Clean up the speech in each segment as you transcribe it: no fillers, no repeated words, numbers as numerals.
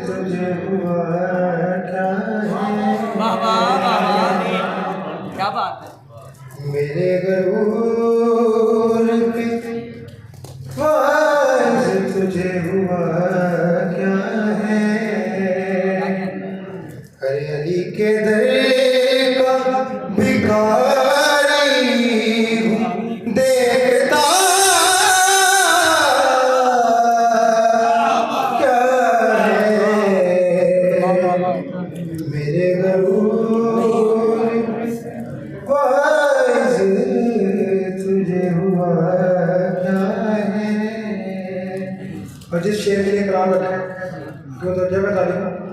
تجھے ہوا کیا کیا بات ہے میرے غرور پہ باعث تجھے ہوا کیا ہے ارے علی کے در کا بھکاری ہوں دیکھتا کیا ہے میرے غرور باعث تجھے ہوا کیا ہے اور جس شعر کے لیے قرآن رکھا ہے کیوں درجہ میں تعلیم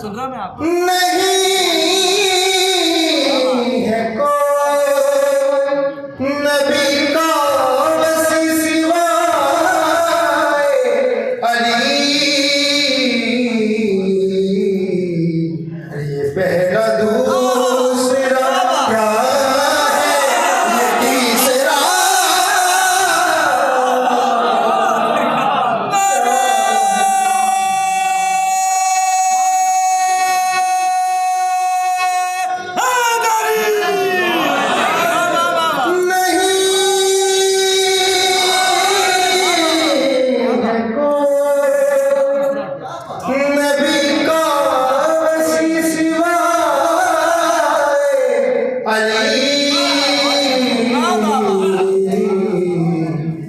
سن رہا میں آپ نہیں ہے کوئی نبی کا وصی سوائے علی یہ پہلا دوسرا کیا ہے یہ تیسرا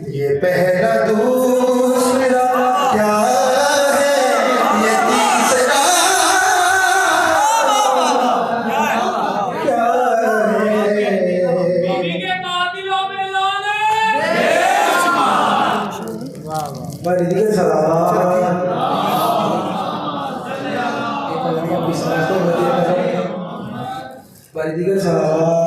یہ پہلا دوسرا کیا ہے یہ تیسرا کیا ہے بڑی دیگر سلام بڑی دیگر سلام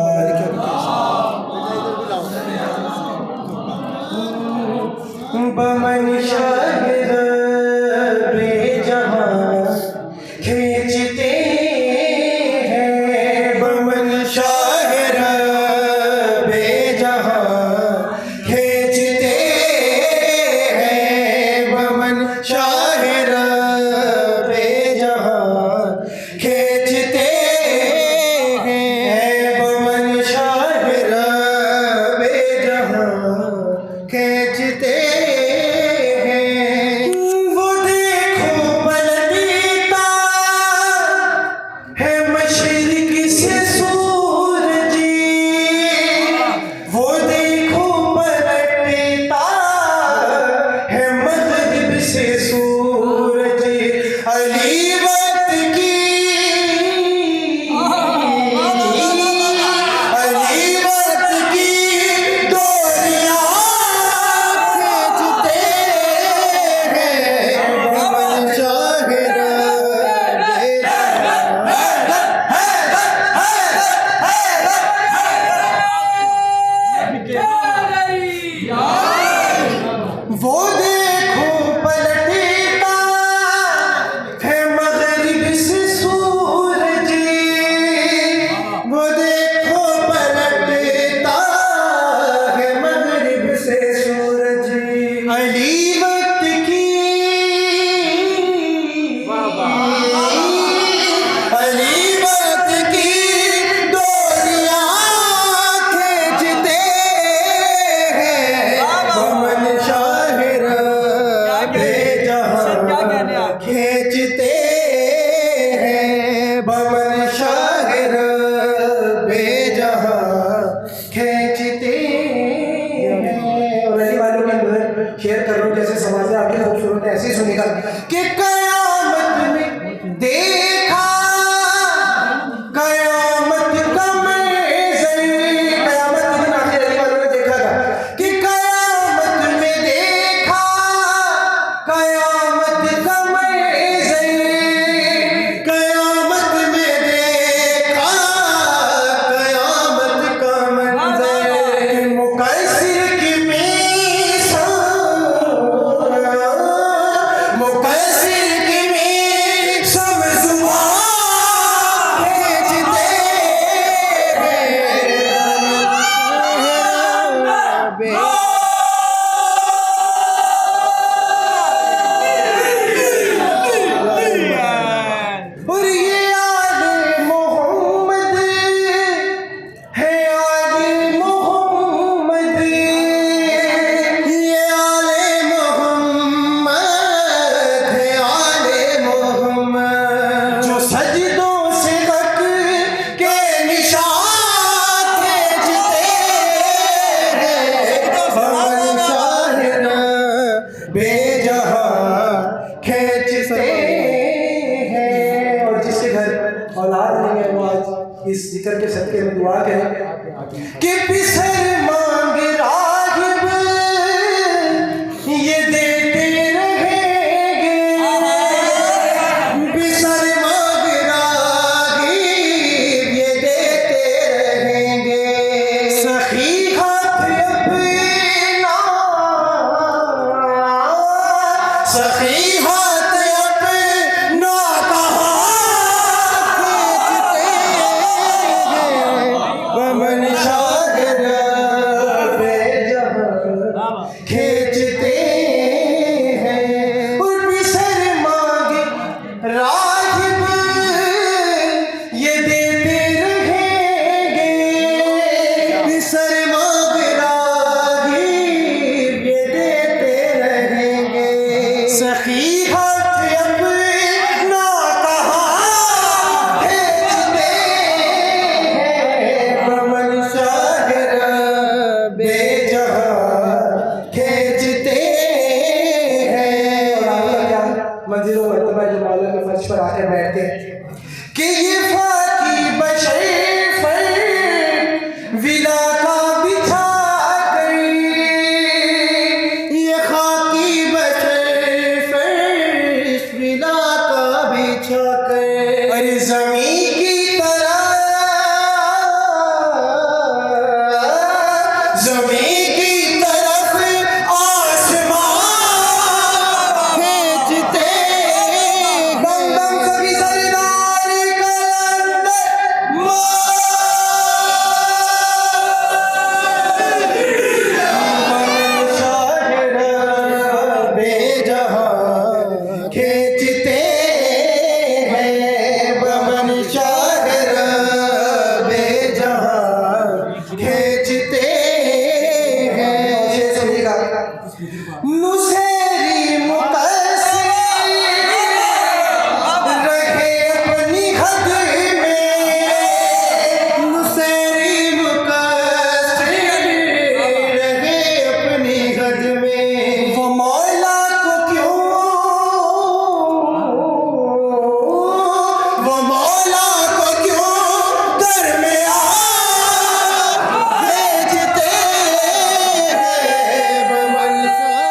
بمن شاہد بے جہاں کھینچتے ہیں بمن شاہد بے جہاں کھینچتے ہیں بمن شاہد بے جہاں کھینچتے ہیں بمن شاہد بے جہاں کھینچتے وہ دیکھو پلٹتا ہے مغرب سے سورج وہ دیکھو پلٹتا ہے مغرب سے سورج علی وقت کی علی وقت کی ڈوریاں کھینچتے ہیں بمن شاہر بے جہاں کھینچتے ہیں بمن شاہر بے جہاں کھینچتے ہیں اور ایسی والوں کے اندر شیئر کر رہا ہوں جیسے سماج ہے آپ کی خوبصورت ایسے ہی سنے گا کہ قیامت میں دیکھا قیامت کا منظر قیامت کے دن آخر علی والوں نے دیکھا تھا کہ قیامت میں دیکھا قیامت کا منظر قیامت میں دیکھا اولاد نہیں ہے وہ آج اس ذکر کے صدقے میں دعا کریں کہ بسر مانگ راغب یہ دیتے رہیں گے، بسر مانگ راغب یہ دیتے رہیں گے، سخی ہاتھ اپنا، سخی ہاتھ اپنا کہاں ومن شاگر بے جہاں کھینچتے ہیں، اور بسر مانگ راغب یہ دیتے رہیں گے، بسر مانگ راغب یہ دیتے رہیں گے، سخی ہاتھ اپنا کہاں کھینچتے ہیں، ومن شاگر بے جہاں کھینچتے ہیں۔ اور آپ کا کیا منزل و مرتبہ جو مولا کے فرش پر آ کر بیٹھتے ہیں کہ یہ فاقی بشر پر ولا کا بچھا کر، یہ خاکی بشر پر ولا کا بچھا کر، اور زمین کی طرح، زمین کی طرف آسمان کھینچتے ہیں، دم دم سبھی سردار کلندر ومن شاگر بے جہاں کھینچتے ہیں، ومن شاگر بے جہاں کھینچتے ہیں۔ یہ سنیے گا، نصیری مقصر رہے اپنی حد میں، نصیری مقصر رہے اپنی حد میں، وہ مولا کو کیوں، وہ مولا کو کیوں درمیان بھیجتے ہیں، ومن شاگر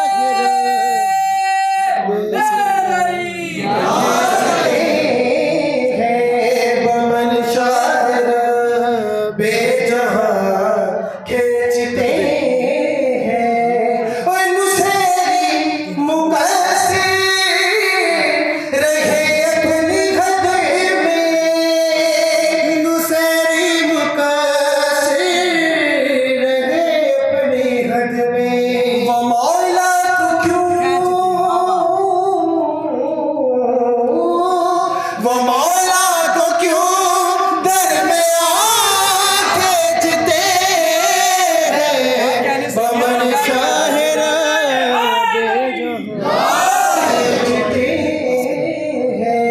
ومن شاگر بے جہاں کھینچتے ہیں، اور نصیری مقصر رہے اپنی حد میں، نصیری مقصر رہے اپنی حد میں، وہ مولا کو کیوں، وہ مولا کو کیوں درمیان کھینچتے ہیں، ومن شاہر بے جہاں کھینچتے ہیں۔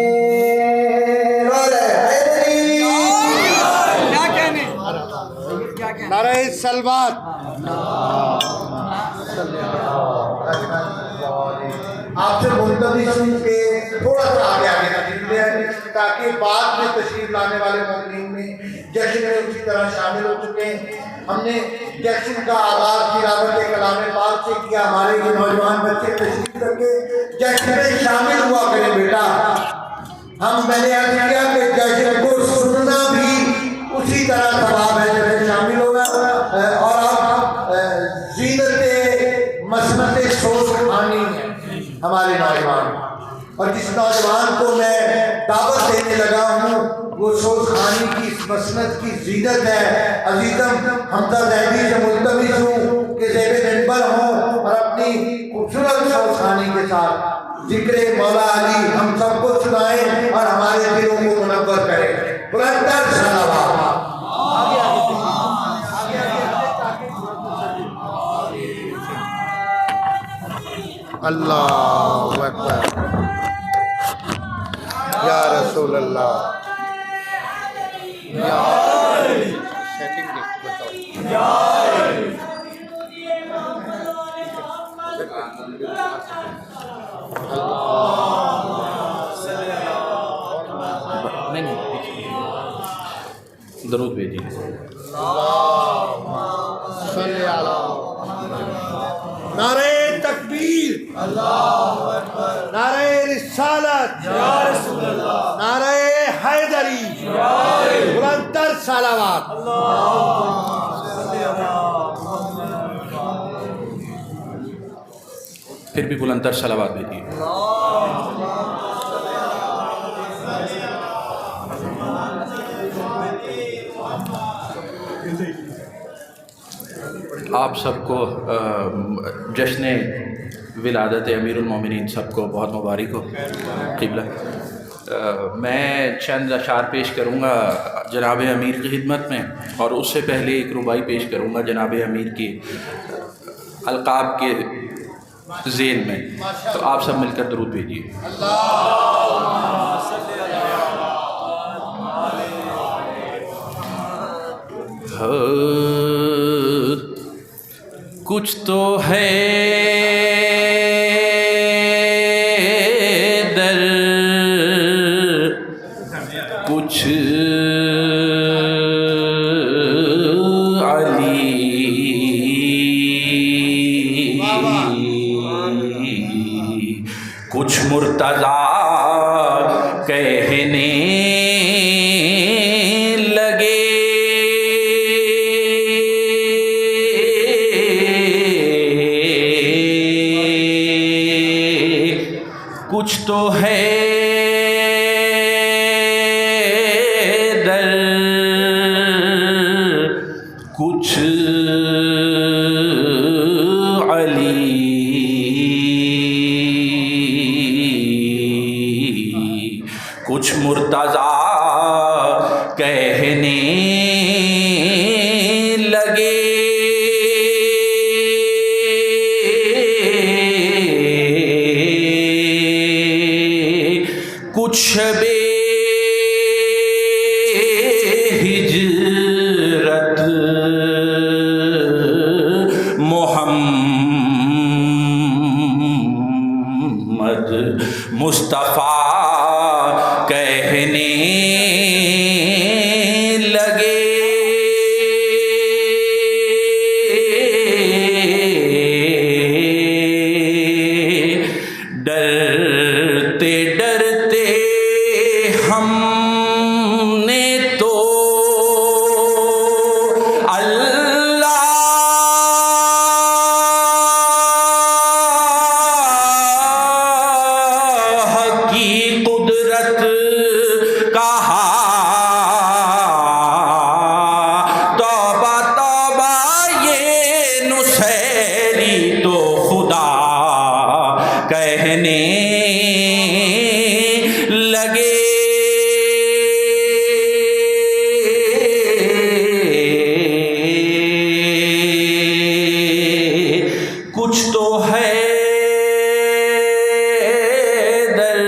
نعرہ حیدری، کیا کہنے کیا کہنے نعرہ سلوات۔ آپ سے ملتوی سن کے تھوڑا سا آگے تشریف لے آئے تاکہ بعد میں تشریف لانے والے مومنین میں جشن میں اسی طرح شامل ہو چکے ہیں۔ ہم نے جشن کا آغاز تلاوت کلام پاک سے کیا، ہمارے یہ نوجوان بچے تشریف کر کے جشن میں شامل ہوا کریں بیٹا۔ میں نے عرض کیا کہ جشن کو سننا بھی اسی طرح ثواب ہے جب شامل ہوگا، اور آپ زینت مسنت سوز کھانی ہے ہمارے نوجوان، اور جس نوجوان کو میں دعوت دینے لگا ہوں وہ سوز خانی کی اس مسنت کی زینت ہے۔ عزیزم حمزہ زیدی سے ملتمس ہوں کہ زیب منبر ہوں اور اپنی خوبصورت سوز خانی کے ساتھ ذکر مولا علی ہم سب کو سنائیں اور ہمارے دلوں کو منور کریں۔ بلندر صلوات۔ اللہ اکبر یا رسول اللہ۔ نہیں درود بھیجیے. نعرہ تکبیر، نعرہ رسالت، نعرہ حیدری، بلندتر صلوات. پھر بھی بلندتر صلوات بھیجیے. آپ سب کو جشن ولادت امیر المومنین سب کو بہت مبارک ہو. قبلہ میں چند اشعار پیش کروں گا جناب امیر کی خدمت میں، اور اس سے پہلے ایک رباعی پیش کروں گا جناب امیر کی القاب کے ذیل میں. تو آپ سب مل کر درود بھیجیے. کچھ تو ہے در کچھ علی، کچھ مرتضیٰ کہنے لگے، کچھ تو ہے در کچھ علی، کچھ مرتضیٰ کہنے لگے، کچھ شب ہجرت محمد مصطفیٰ کہنے لگے، ڈرتے ڈرتے ہم نے تو اللہ کی قدرت کہا، توبہ توبہ یہ نصیری تو خدا کہنے لگے، کچھ تو ہے در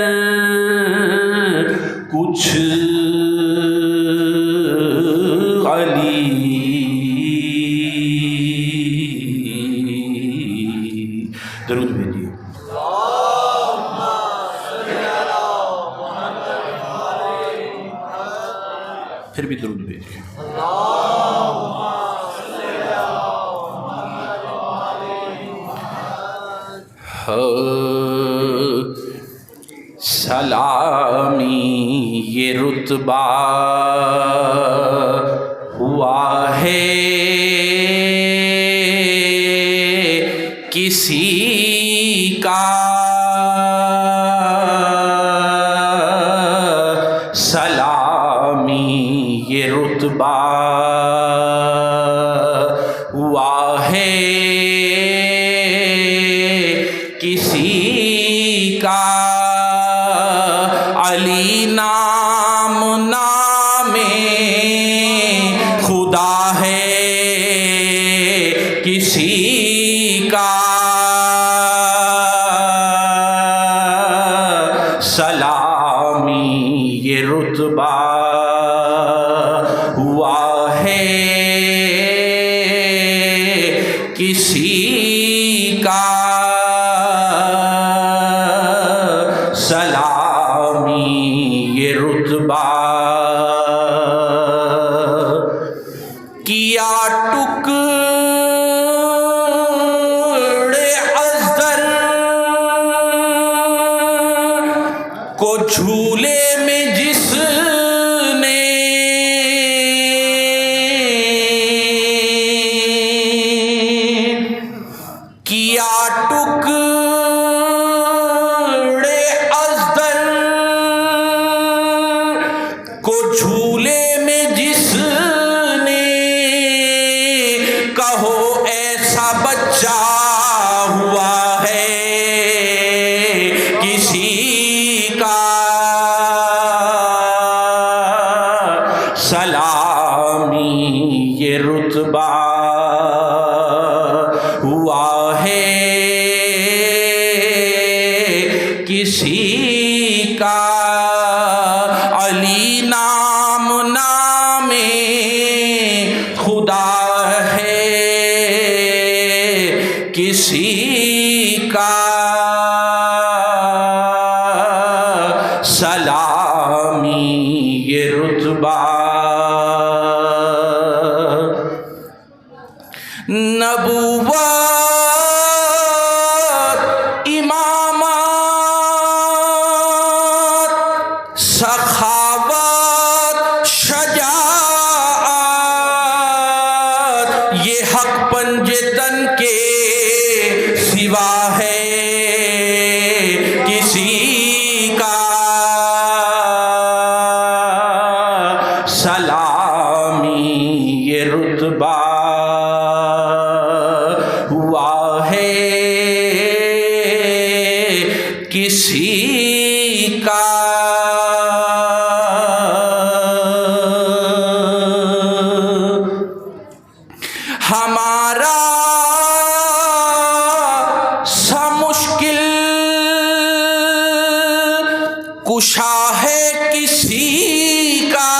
کچھ علی، درود بھیجیے. پھر بھی درود بھیجیے. سلامی یہ رتبہ ہوا ہے کسی کا، سلامی یہ رتبہ ہوا ہے کسی کا، علی نام نام خدا ہے کسی کا، سلامی یہ رتبہ ہوا ہے کسی کا، سلامی یہ رتبہ سلامی یہ رتبہ ہوا ہے کسی کا، علی نام نام خدا ہے کسی کا، سلامی یہ رتبہ نبوت امامت سخاوت شجاعت یہ حق پنجے تن کے سوا ہے کسی کا، سلامی یہ رتبہ ہوا ہے کسی کا، ہمارا سا مشکل کشا ہے کسی کا،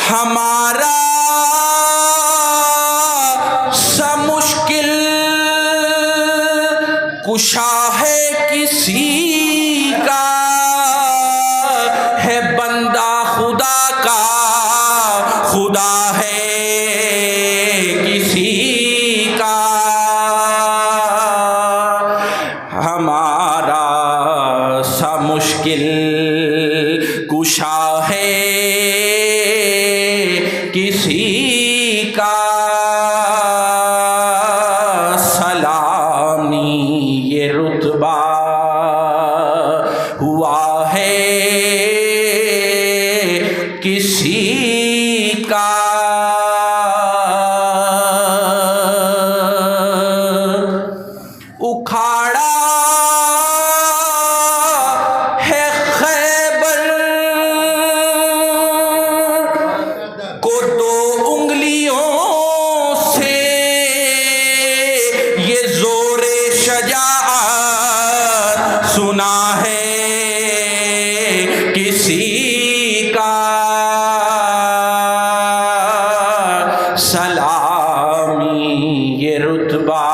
ہمارا سا مشکل کشا ہے کسی کا، ہے بندہ خدا کا خدا ہے کسی کا، ہمارا سا مشکل کشا ہے کسی کا، سلامی یہ رتبہ ہوا ہے کسی کا، اکھاڑا ہے خیبر کو دو انگلیوں سے، یہ زور شجاعت سنا ہے کسی کا، سلامی یہ رتبہ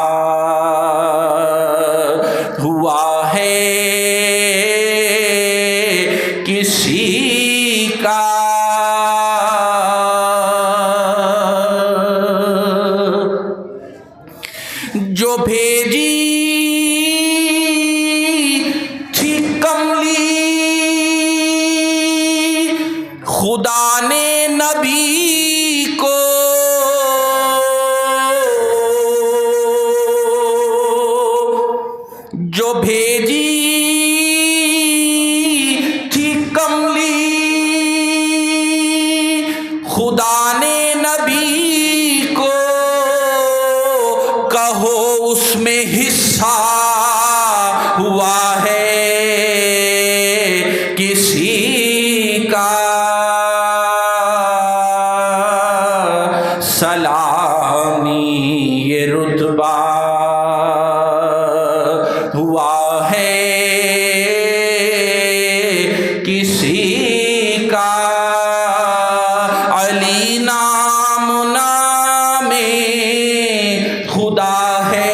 ہوا ہے کسی کا، جو بھیجی تھی کملی خدا نے نبی کو، جو بھیجی تھی کملی خدا نے نبی کو، کہو اس میں حصہ ہوا ہے کسی کا، سلامی یہ رتبہ ہوا ہے کسی کا، علی نام نام خدا ہے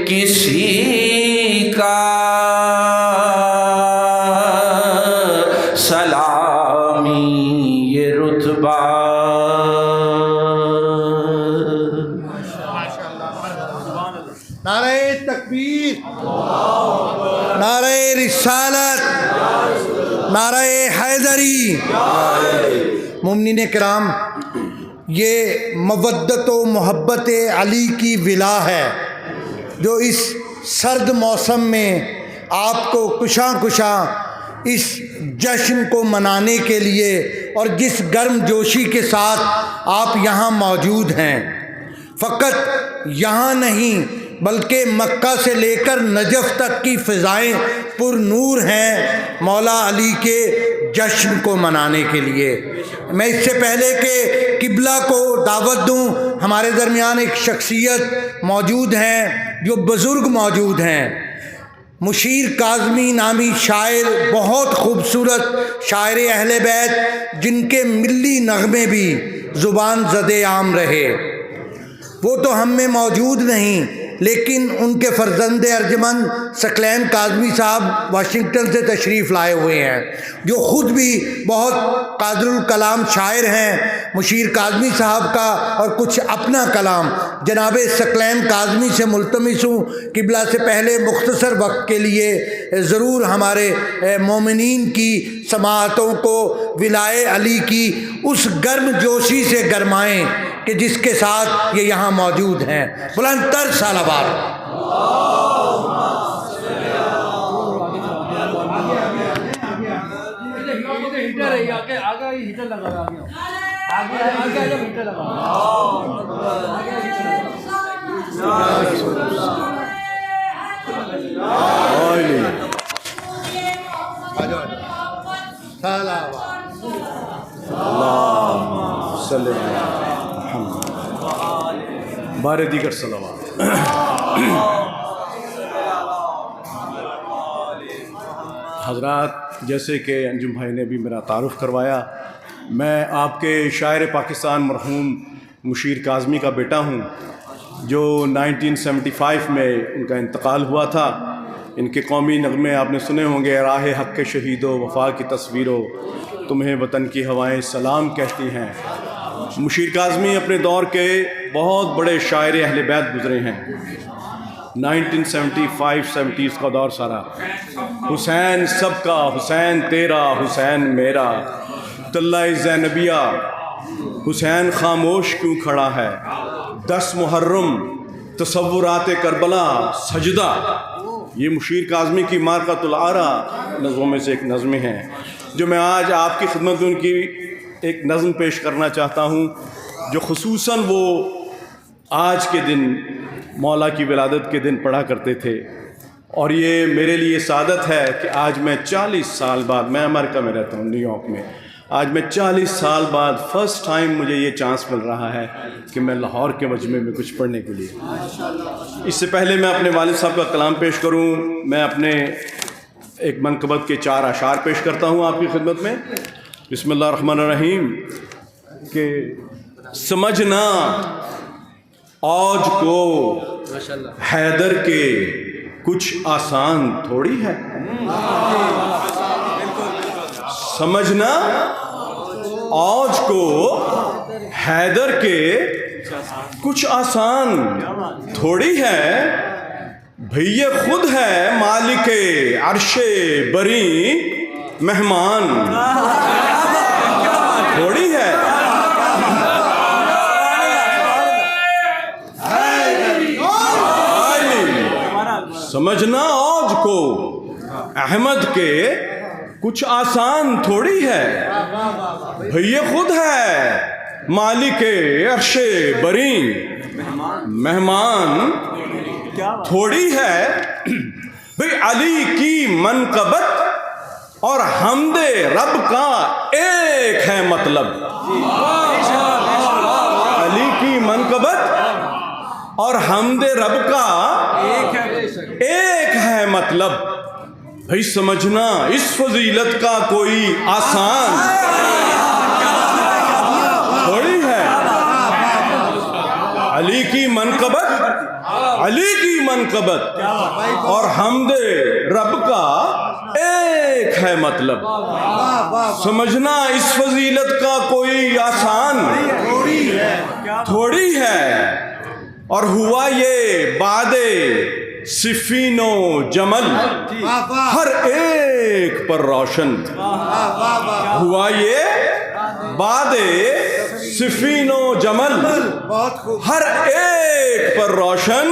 کسی کا، سلامی یہ رتبہ نعرہ تکبیر، نعرہ رسالت، نعرہ حیدری۔ مومنین کرام، یہ مودت و محبت علی کی ولا ہے جو اس سرد موسم میں آپ کو کشاں کشاں اس جشن کو منانے کے لیے اور جس گرم جوشی کے ساتھ آپ یہاں موجود ہیں، فقط یہاں نہیں بلکہ مکہ سے لے کر نجف تک کی فضائیں پر نور ہیں مولا علی کے جشن کو منانے کے لیے۔ میں اس سے پہلے کہ قبلہ کو دعوت دوں، ہمارے درمیان ایک شخصیت موجود ہیں جو بزرگ موجود ہیں، مشیر کاظمی نامی شاعر، بہت خوبصورت شاعر اہل بیت جن کے ملی نغمے بھی زبان زدِ عام رہے۔ وہ تو ہم میں موجود نہیں، لیکن ان کے فرزند ارجمند ثقلین کاظمی صاحب واشنگٹن سے تشریف لائے ہوئے ہیں، جو خود بھی بہت قادر الکلام شاعر ہیں۔ مشیر کاظمی صاحب کا اور کچھ اپنا کلام جناب ثقلین کاظمی سے ملتمس ہوں، قبلہ سے پہلے مختصر وقت کے لیے ضرور ہمارے مومنین کی سماعتوں کو ولائے علی کی اس گرم جوشی سے گرمائیں کہ جس کے ساتھ یہ یہاں موجود ہیں۔ بلند تر صلوات۔ بار دیگر صلوات۔ حضرات، جیسے کہ انجم بھائی نے بھی میرا تعارف کروایا، میں آپ کے شاعر پاکستان مرحوم مشیر کاظمی کا بیٹا ہوں، جو 1975 میں ان کا انتقال ہوا تھا۔ ان کے قومی نغمے آپ نے سنے ہوں گے، راہ حق کے شہیدو، وفا کی تصویروں، تمہیں وطن کی ہوائیں سلام کہتی ہیں۔ مشیر کاظمی اپنے دور کے بہت بڑے شاعر اہل بیت گزرے ہیں۔ 1975-70 کا دور سارا، حسین سب کا، حسین تیرا، حسین میرا، طلع زینبیہ، حسین خاموش کیوں کھڑا ہے، 10 محرم، تصورات کربلا، سجدہ۔ یہ مشیر کاظمی کی مارکۃ العارا نظموں میں سے ایک نظم ہے، جو میں آج آپ کی خدمت میں ان کی ایک نظم پیش کرنا چاہتا ہوں، جو خصوصاً وہ آج کے دن مولا کی ولادت کے دن پڑھا کرتے تھے۔ اور یہ میرے لیے سعادت ہے کہ آج میں 40 سال بعد، میں امریکہ میں رہتا ہوں، نیو یارک میں، آج میں 40 سال بعد فرسٹ ٹائم مجھے یہ چانس مل رہا ہے کہ میں لاہور کے مجمع میں کچھ پڑھنے کے لیے۔ اس سے پہلے میں اپنے والد صاحب کا کلام پیش کروں، میں اپنے ایک منقبت کے 4 اشعار پیش کرتا ہوں آپ کی خدمت میں۔ بسم اللہ الرحمن الرحیم۔ کہ سمجھنا اوج کو حیدر کے کچھ آسان تھوڑی ہے، سمجھنا اوج کو حیدر کے کچھ آسان تھوڑی ہے، بھئی یہ خود ہے مالک عرش بری، مہمان تھوڑی ہے۔ سمجھنا اوج کو احمد کے کچھ آسان تھوڑی ہے، بھئی یہ خود ہے مالک عرش بری، مہمان تھوڑی ہے۔ بھئی علی کی منقبت اور حمد رب کا ایک ہے مطلب، علی کی منقبت اور حمد رب کا ایک ہے مطلب، بھئی سمجھنا اس فضیلت کا کوئی آسان تھوڑی ہے۔ علی کی منقبت، علی کی منقبت اور حمد رب کا ایک ہے مطلب، سمجھنا اس فضیلت کا کوئی آسان تھوڑی ہے۔ اور ہوا یہ بعد صفین و جمل ہر ایک پر روشن، ہوا یہ بعد صفین و جمل ہر ایک پر روشن،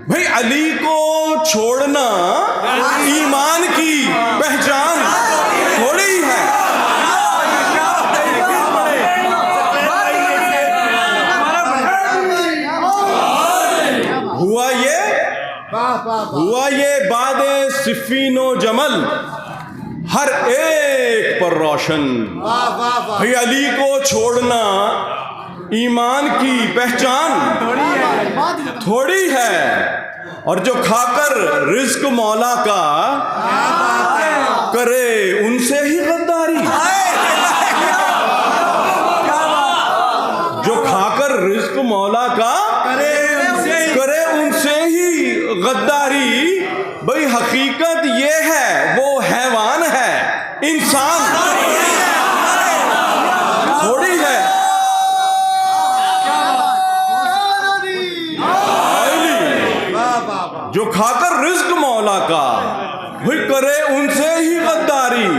بھئی علی کو چھوڑنا ایمان کی پہچان تھوڑی ہے۔ ہوا یہ ہوا یہ باد صفین و جمل ہر ایک پر روشن. بھئی علی کو چھوڑنا ایمان کی پہچان تھوڑی ہے، اور جو کھا کر رزق مولا کا کرے ان سے ہی غداری. جو کھا کر رزق مولا کا کرے ان سے ہی غداری. بھئی حقیقت یہ ہے وہ حیوان ہے، انسان تھوڑی ہے. جو کھا کر رزق مولا کا بھئی کرے ان سے ہی غداری.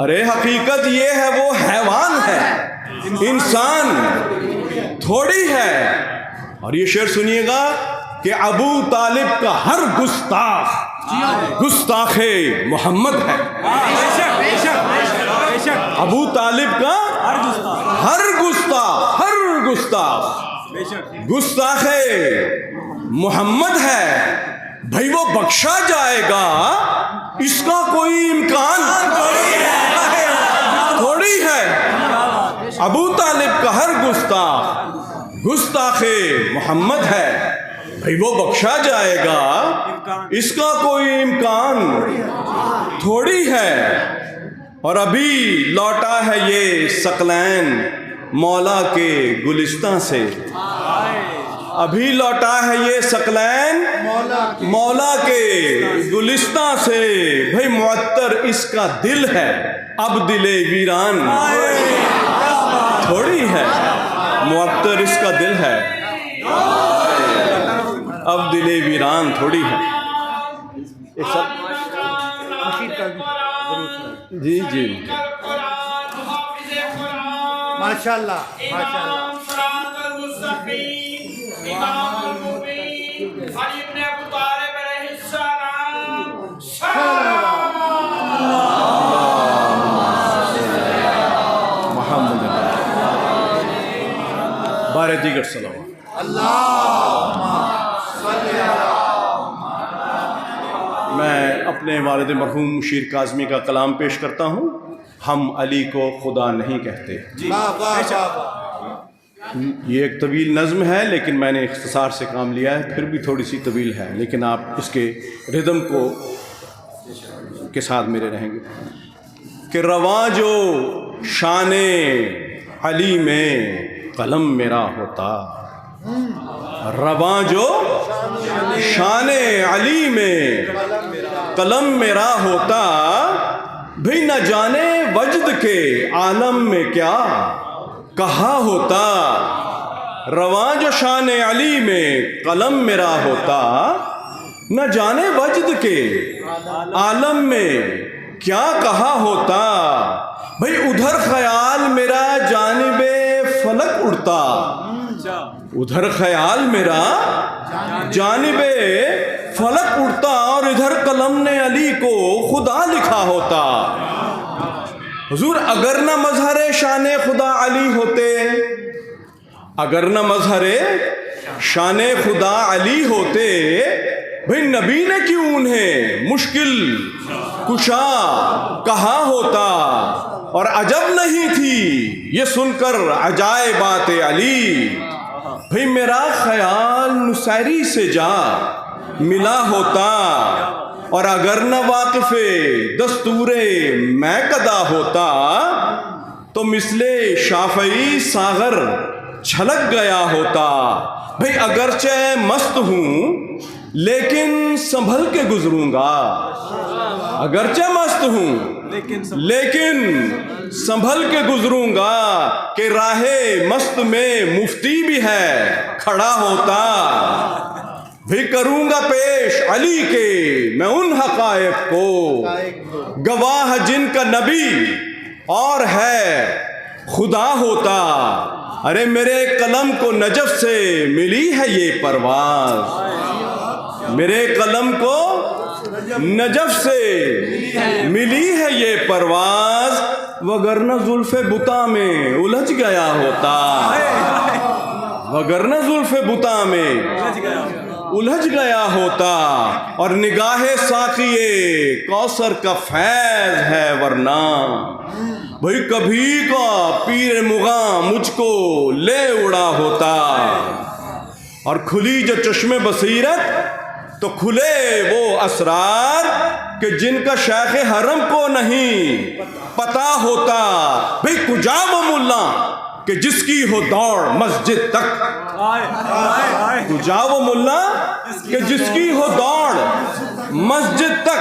ارے حقیقت یہ ہے وہ حیوان ہے، انسان تھوڑی ہے. اور یہ شعر سنیے گا کہ ابو طالب کا ہر گستاخ گستاخ محمد ہے. ابو طالب کا ہر گستاخ گستاخ محمد ہے. بھئی وہ بخشا جائے گا اس کا کوئی امکان تھوڑی ہے. ابو طالب کا ہر گستاخ محمد ہے. بھئی وہ بخشا جائے گا اس کا کوئی امکان تھوڑی ہے. اور ابھی لوٹا ہے یہ ثقلین مولا کے گلستان سے. ابھی لوٹا ہے یہ ثقلین مولا کے گلستان سے. بھئی معطر اس کا دل ہے، اب دل ویران تھوڑی ہے. معطر اس کا دل ہے، اب دل ویران تھوڑی ہے. جی جی ماشاءاللہ ماشاءاللہ. محمد بارے دیگر سلام. میں اپنے والد مرحوم مشیر کاظمی کا کلام پیش کرتا ہوں. ہم علی کو خدا نہیں کہتے. یہ ایک طویل نظم ہے لیکن میں نے اختصار سے کام لیا ہے، پھر بھی تھوڑی سی طویل ہے لیکن آپ اس کے ردم کو کے ساتھ میرے رہیں گے. کہ رواں جو شان علی میں قلم میرا ہوتا. رواں جو شان علی میں قلم میرا ہوتا. بھی نہ جانے وجد کے عالم میں کیا کہا ہوتا. رواں جو شان علی میں قلم میرا ہوتا. نہ جانے وجد کے عالم میں کیا کہا ہوتا. بھئی ادھر خیال میرا جانب فلک اڑتا. ادھر خیال میرا جانب فلک اڑتا اور ادھر قلم نے علی کو خدا لکھا ہوتا. حضور اگر نہ مظہر شان خدا علی ہوتے، اگر نہ مظہر شان خدا علی ہوتے، بھئی نبی نے کیوں انہیں مشکل کشا کہا ہوتا. اور عجب نہیں تھی یہ سن کر عجائبات علی. بھئی میرا خیال نصیری سے جا ملا ہوتا. اور اگر نہ واقف دستور میں قدا ہوتا، تو مثل شافعی ساغر چھلک گیا ہوتا. بھئی اگرچہ مست ہوں لیکن سنبھل کے گزروں گا. اگرچہ مست ہوں لیکن سنبھل کے گزروں گا. کہ راہ مست میں مفتی بھی ہے کھڑا ہوتا. بھی کروں گا پیش علی کے میں ان حقائق کو، گواہ جن کا نبی اور ہے خدا ہوتا. ارے میرے قلم کو نجف سے ملی ہے یہ پرواز. میرے قلم کو نجف سے ملی ہے یہ پرواز. وگرنہ زلف بتا میں الجھ گیا ہوتا. وگرنہ زلف بتا میں الجھ گیا ہوتا، اور نگاہ ساقیے کوثر کا فیض ہے ورنہ بھئی کبھی کا پیر مغاں مجھ کو لے اڑا ہوتا۔ اور کھلی جو چشم بصیرت تو کھلے وہ اسرار کہ جن کا شیخ حرم کو نہیں پتا ہوتا۔ بھئی کجا وہ ملا کہ جس کی ہو دوڑ مسجد تک، کجا وہ ملا کہ جس کی ہو دوڑ مسجد تک،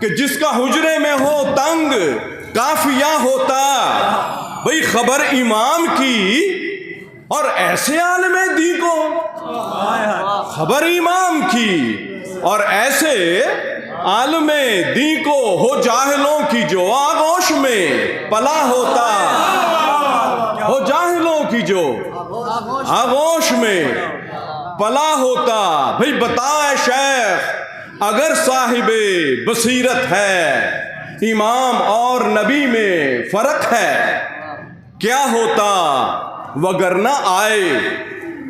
کہ جس کا حجرے میں ہو تنگ کافیہ ہوتا۔ بھئی خبر امام کی اور ایسے عالم دین کو، خبر امام کی اور ایسے عالم دین کو ہو جاہلوں کی جو آغوش میں پلا ہوتا، ہو جاہلوں کی جو آغوش میں پلا ہوتا۔ بھئی بتا اے شیخ اگر صاحب بصیرت ہے، امام اور نبی میں فرق ہے کیا ہوتا؟ وگرنہ آئے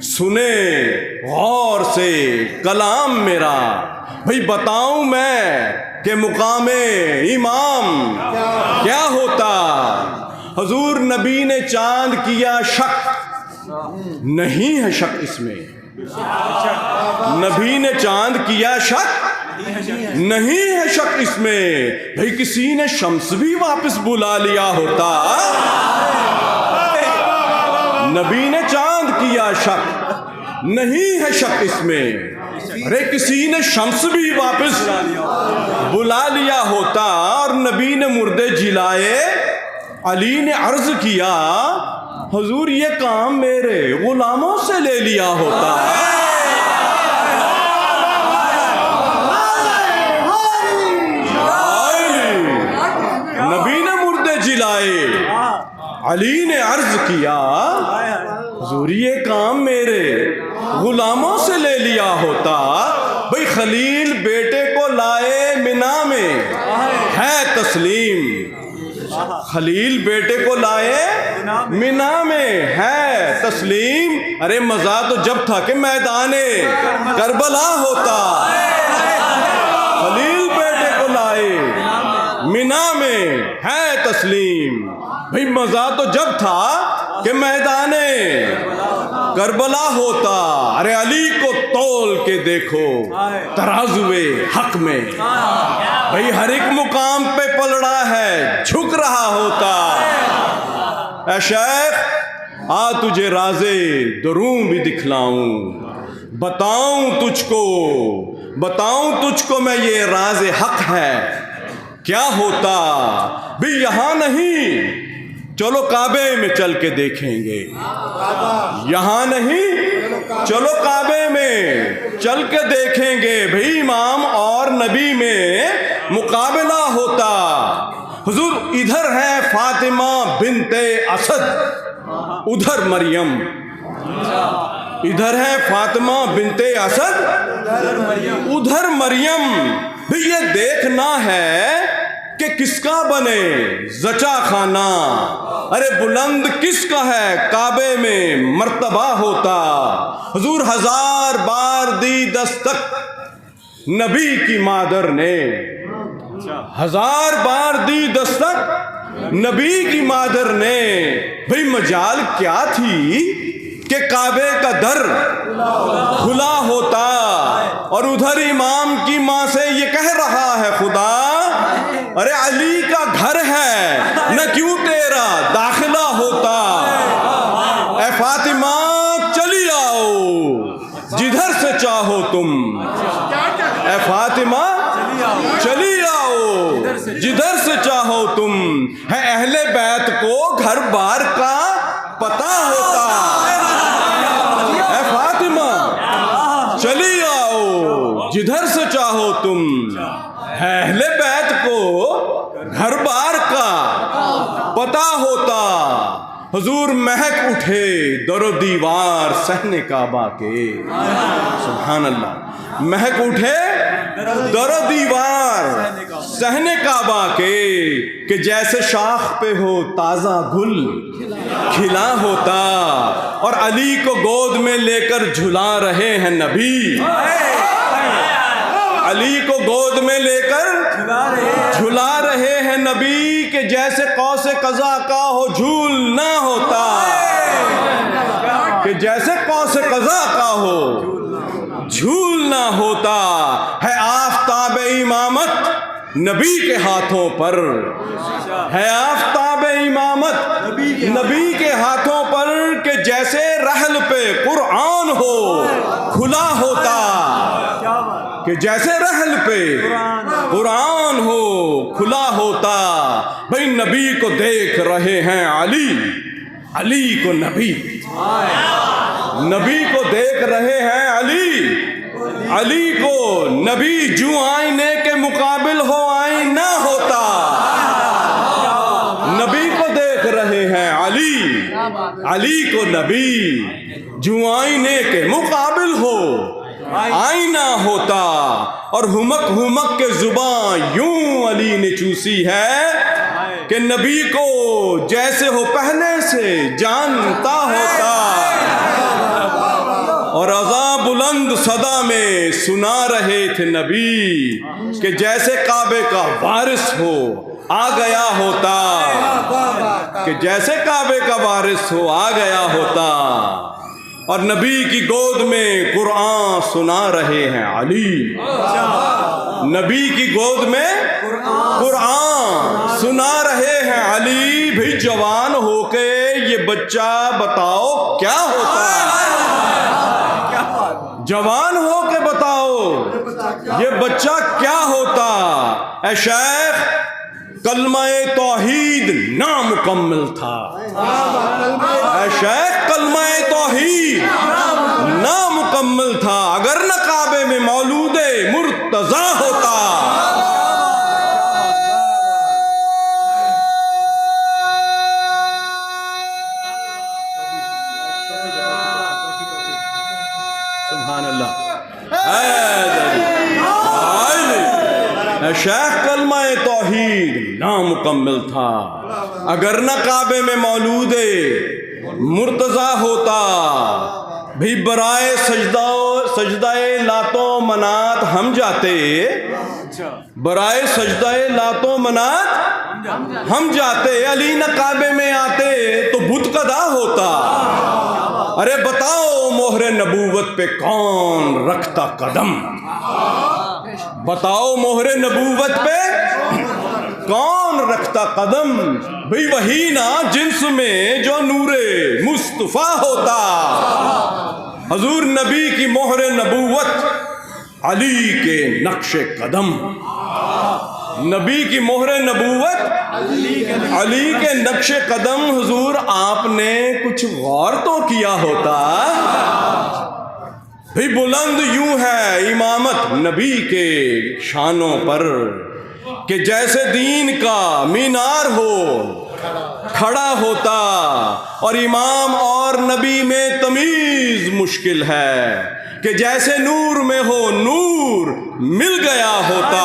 سنے غور سے کلام میرا، بھئی بتاؤں میں کہ مقام امام کیا ہوتا؟ حضور نبی نے چاند کیا شک، نہیں ہے شک اس میں، نبی نے چاند کیا شک، نہیں ہے شک اس میں۔ بھئی کسی نے شمس بھی واپس بلا لیا ہوتا، نبی نے چاند کیا شک، نہیں ہے شک اس میں۔ ارے کسی نے شمس بھی واپس بلا لیا ہوتا، اور نبی نے مردے جلائے، علی نے عرض کیا حضور یہ کام میرے غلاموں سے لے لیا ہوتا۔ نبی نے مردے جلائے، علی نے عرض کیا حضور یہ کام میرے غلاموں سے لے لیا ہوتا۔ بھئی خلیل بیٹے کو لائے منا میں ہے تسلیم، خلیل بیٹے کو لائے منا میں ہے تسلیم۔ ارے مزہ تو جب تھا کہ میدان کربلا ہوتا، خلیل بیٹے کو لائے منا میں ہے تسلیم۔ بھئی مزہ تو جب تھا کہ میدان کربلا ہوتا۔ ارے علی کو تول کے دیکھو ترازوے حق میں، بھئی ہر ایک مقام پہ پلڑا ہے جھک رہا ہوتا۔ اے شیخ آ تجھے رازے دروں بھی دکھلاؤں، بتاؤں تجھ کو میں یہ راز حق ہے کیا ہوتا۔ بھی یہاں نہیں چلو کعبے میں چل کے دیکھیں گے، یہاں نہیں چلو کعبے میں چل کے دیکھیں گے۔ بھئی امام اور نبی میں مقابلہ ہوتا۔ حضور ادھر ہے فاطمہ بنت اسد، ادھر مریم، ادھر ہے فاطمہ بنت اسد، ادھر مریم۔ بھی یہ دیکھنا ہے کہ کس کا بنے زچا خانہ، ارے بلند کس کا ہے کعبے میں مرتبہ ہوتا۔ حضور 1000 بار دی دستک نبی کی مادر نے، 1000 بار دی دستک نبی کی مادر نے۔ بھئی مجال کیا تھی کہ کعبے کا در کھلا ہوتا، اور ادھر امام کی ماں سے یہ کہہ رہا ہے خدا ارے علی کا گھر ہے نہ کیوں تیرا داخلہ ہوتا۔ اے فاطمہ چلی آؤ جدھر سے چاہو تم، اے فاطمہ چلی آؤ جدھر سے چاہو تم۔ ہے اہل بیت کو گھر بار کا پتہ ہوتا۔ اے فاطمہ چلی آؤ جدھر سے چاہو تم، ہے اہل بیت کو گھر بار کا پتہ ہوتا۔ حضور مہک اٹھے در و دیوار صحن کعبہ کے، سبحان اللہ، مہک اٹھے در و دیوار صحن کعبہ کے، کہ جیسے شاخ پہ ہو تازہ گل کھلا ہوتا۔ اور علی کو گود میں لے کر جھلا رہے ہیں نبی، علی کو گود میں لے کر جھلا رہے ہیں نبی، کہ جیسے قوس قزح کا ہو جھول نہ ہوتا، کہ جیسے قوس قزح کا ہو جھول نہ ہوتا، ہے آفتاب امامت نبی کے ہاتھوں پر، ہے آفتاب امامت نبی کے ہاتھوں پر، کہ جیسے رحل پہ قرآن ہو کھلا ہوتا، کہ جیسے رحل پہ قرآن ہو کھلا ہوتا۔ بھئی نبی کو دیکھ رہے ہیں علی، علی کو نبی، نبی کو دیکھ رہے ہیں علی، علی کو نبی، جو آئینے کے مقابل ہو آئینہ ہوتا، نبی کو دیکھ رہے ہیں علی، علی کو نبی، جو آئینے کے مقابل ہو آئینہ ہوتا۔ اور ہمک ہمک کے زبان یوں علی نے چوسی ہے، کہ نبی کو جیسے ہو پہلے سے جانتا ہوتا، اور اذاں بلند صدا میں سنا رہے تھے نبی، کہ جیسے کعبے کا وارث ہو آ گیا ہوتا، کہ جیسے کعبے کا وارث ہو آ گیا ہوتا۔ اور نبی کی گود میں قرآن سنا رہے ہیں علی، نبی کی گود میں قرآن سنا رہے ہیں علی۔ بھی جوان ہو کے یہ بچہ بتاؤ کیا ہوتا ہے، جوان ہو کے بتاؤ یہ بچہ کیا ہوتا۔ اے شیخ کلمہ توحید نامکمل تھا، اے شیخ کلمہ توحید نامکمل تھا، اگر نہ کعبے میں مولود مرتضی ہوتا۔ سبحان اللہ۔ اے شیخ کلمہ توحید نامکمل تھا، اگر نہ کعبے میں مولود مرتضی ہوتا۔ بھی برائے سجدہ لات و منات ہم جاتے، برائے سجدہ لات و منات ہم جاتے، علی نہ کعبے میں آتے تو بت قدا ہوتا۔ ارے بتاؤ مہر نبوت پہ کون رکھتا قدم، بتاؤ مہر نبوت پہ کون رکھتا قدم۔ بھئی وہی نا جنس میں جو نور مصطفیٰ ہوتا، حضور نبی کی مہر نبوت علی کے نقش قدم، نبی کی مہر نبوت علی کے نقش قدم۔ حضور آپ نے کچھ غور تو کیا ہوتا، بھی بلند یوں ہے امامت نبی کے شانوں پر، کہ جیسے دین کا مینار ہو کھڑا ہوتا، اور امام اور نبی میں تمیز مشکل ہے، کہ جیسے نور میں ہو نور مل گیا ہوتا۔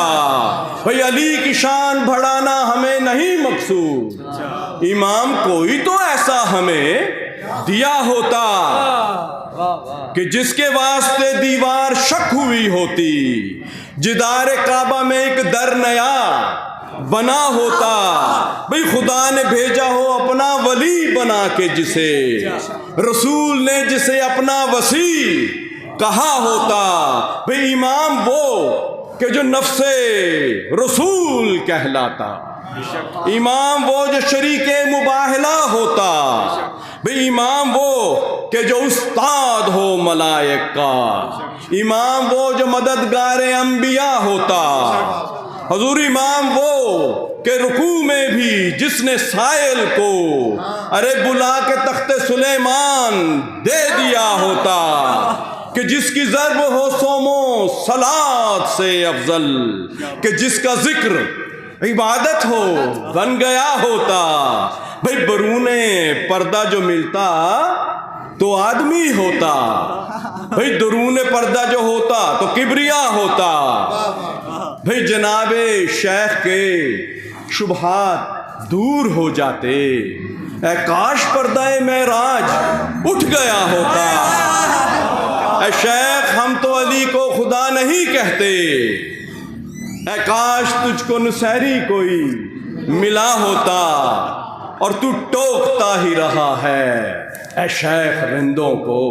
بھئی علی کی شان بڑھانا ہمیں نہیں مقصود، امام کوئی تو ایسا ہمیں دیا ہوتا، کہ جس کے واسطے دیوار شک ہوئی ہوتی، جدار کعبہ میں ایک در نیا بنا ہوتا۔ بھئی خدا نے بھیجا ہو اپنا ولی بنا کے جسے، رسول نے جسے اپنا وسیع کہا ہوتا۔ بھئی امام وہ کہ جو نفس رسول کہلاتا، امام وہ جو شریک مباہلہ ہوتا، بھئی امام وہ کہ جو استاد ہو ملائک کا، امام وہ جو مددگار انبیاء ہوتا۔ حضور امام وہ کہ رکوع میں بھی جس نے سائل کو ارے بلا کے تخت سلیمان دے دیا ہوتا، کہ جس کی ضرب ہو سومو صلات سے افضل، کہ جس کا ذکر عبادت ہو بن گیا ہوتا۔ بھئی برون پردہ جو ملتا تو آدمی ہوتا، بھئی درون پردہ جو ہوتا تو کبریا ہوتا۔ بھئی جناب شیخ کے شبہات دور ہو جاتے، اے کاش پردہ معراج اٹھ گیا ہوتا. اے شیخ ہم تو علی کو خدا نہیں کہتے. اے کاش تجھ کو نصیری کوئی ملا ہوتا اور تو ٹوکتا ہی رہا ہے اے شیخ رندوں کو.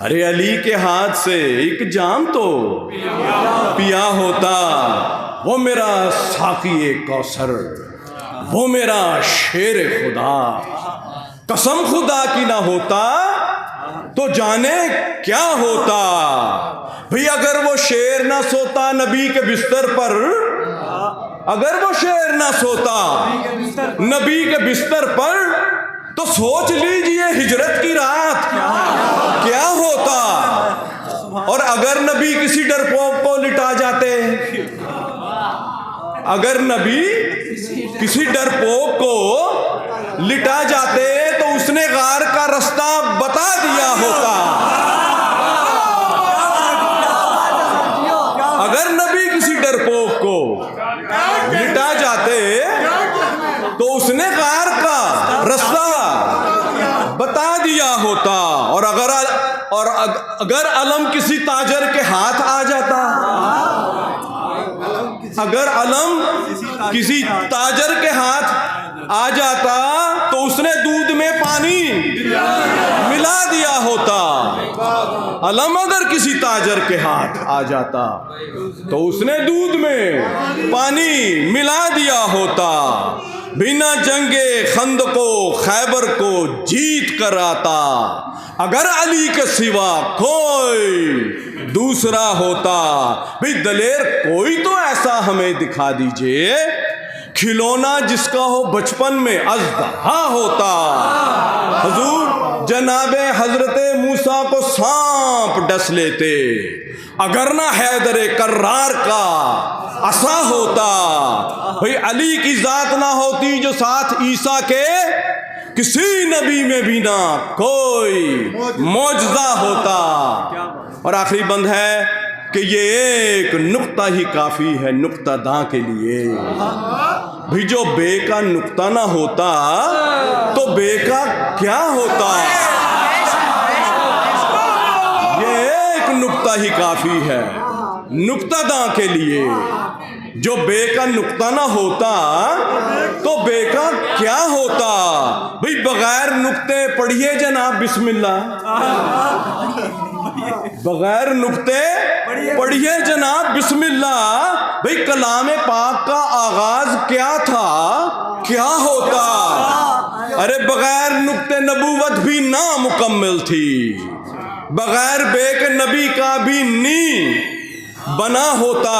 ارے علی کے ہاتھ سے ایک جام تو پیا ہوتا. وہ میرا ساقی کوثر، وہ میرا شیر خدا. قسم خدا کی نہ ہوتا تو جانے کیا ہوتا. بھئی اگر وہ شیر نہ سوتا نبی کے بستر پر، اگر وہ شیر نہ سوتا نبی کے بستر پر، تو سوچ لیجئے ہجرت کی رات کیا ہوتا. اور اگر نبی کسی ڈرپوک کو لٹا جاتے، اگر نبی کسی ڈرپوک کو لٹا جاتے تو اس نے غار کا رستہ بتا دیا ہوتا. اگر نبی کسی ڈرپوک کو لٹا جاتے تو اس نے غار کا رستہ بتا دیا ہوتا. اور اگر علم کسی تاجر کے ہاتھ آ جاتا، اگر علم کسی تاجر کے ہاتھ آ جاتا تو اس نے دودھ میں پانی ملا دیا ہوتا. علم اگر کسی تاجر کے ہاتھ آ جاتا تو اس نے دودھ میں پانی ملا دیا ہوتا. بنا جنگ خندق و خیبر کو جیت کر آتا اگر علی کے سوا کوئی دوسرا ہوتا. بھی دلیر کوئی تو ایسا ہمیں دکھا دیجئے، کھلونا جس کا ہو بچپن میں اژدہا ہوتا. حضور جناب حضرت موسیٰ کو سانپ ڈس لیتے اگر نہ حیدر کرار کا عصا ہوتا. بھئی علی کی ذات نہ ہوتی جو ساتھ عیسیٰ کے کسی نبی میں بھی نہ کوئی معجزہ ہوتا. اور آخری بند ہے کہ یہ ایک نقطہ ہی کافی ہے نقطہ داں کے لیے. بھی جو بے کا نقطہ نہ ہوتا تو بے کا کیا ہوتا. یہ ایک نقطہ ہی کافی ہے نقطہ داں کے لیے. جو بے کا نقطہ نہ ہوتا تو بے کا کیا ہوتا. بھئی بغیر نقطے پڑھیے جناب بسم اللہ، بغیر نقطے پڑھیے جناب بسم اللہ. بھئی کلام پاک کا آغاز کیا تھا کیا ہوتا. ارے بغیر نقطے نبوت بھی نامکمل تھی، بغیر بے کے نبی کا بھی نی بنا ہوتا.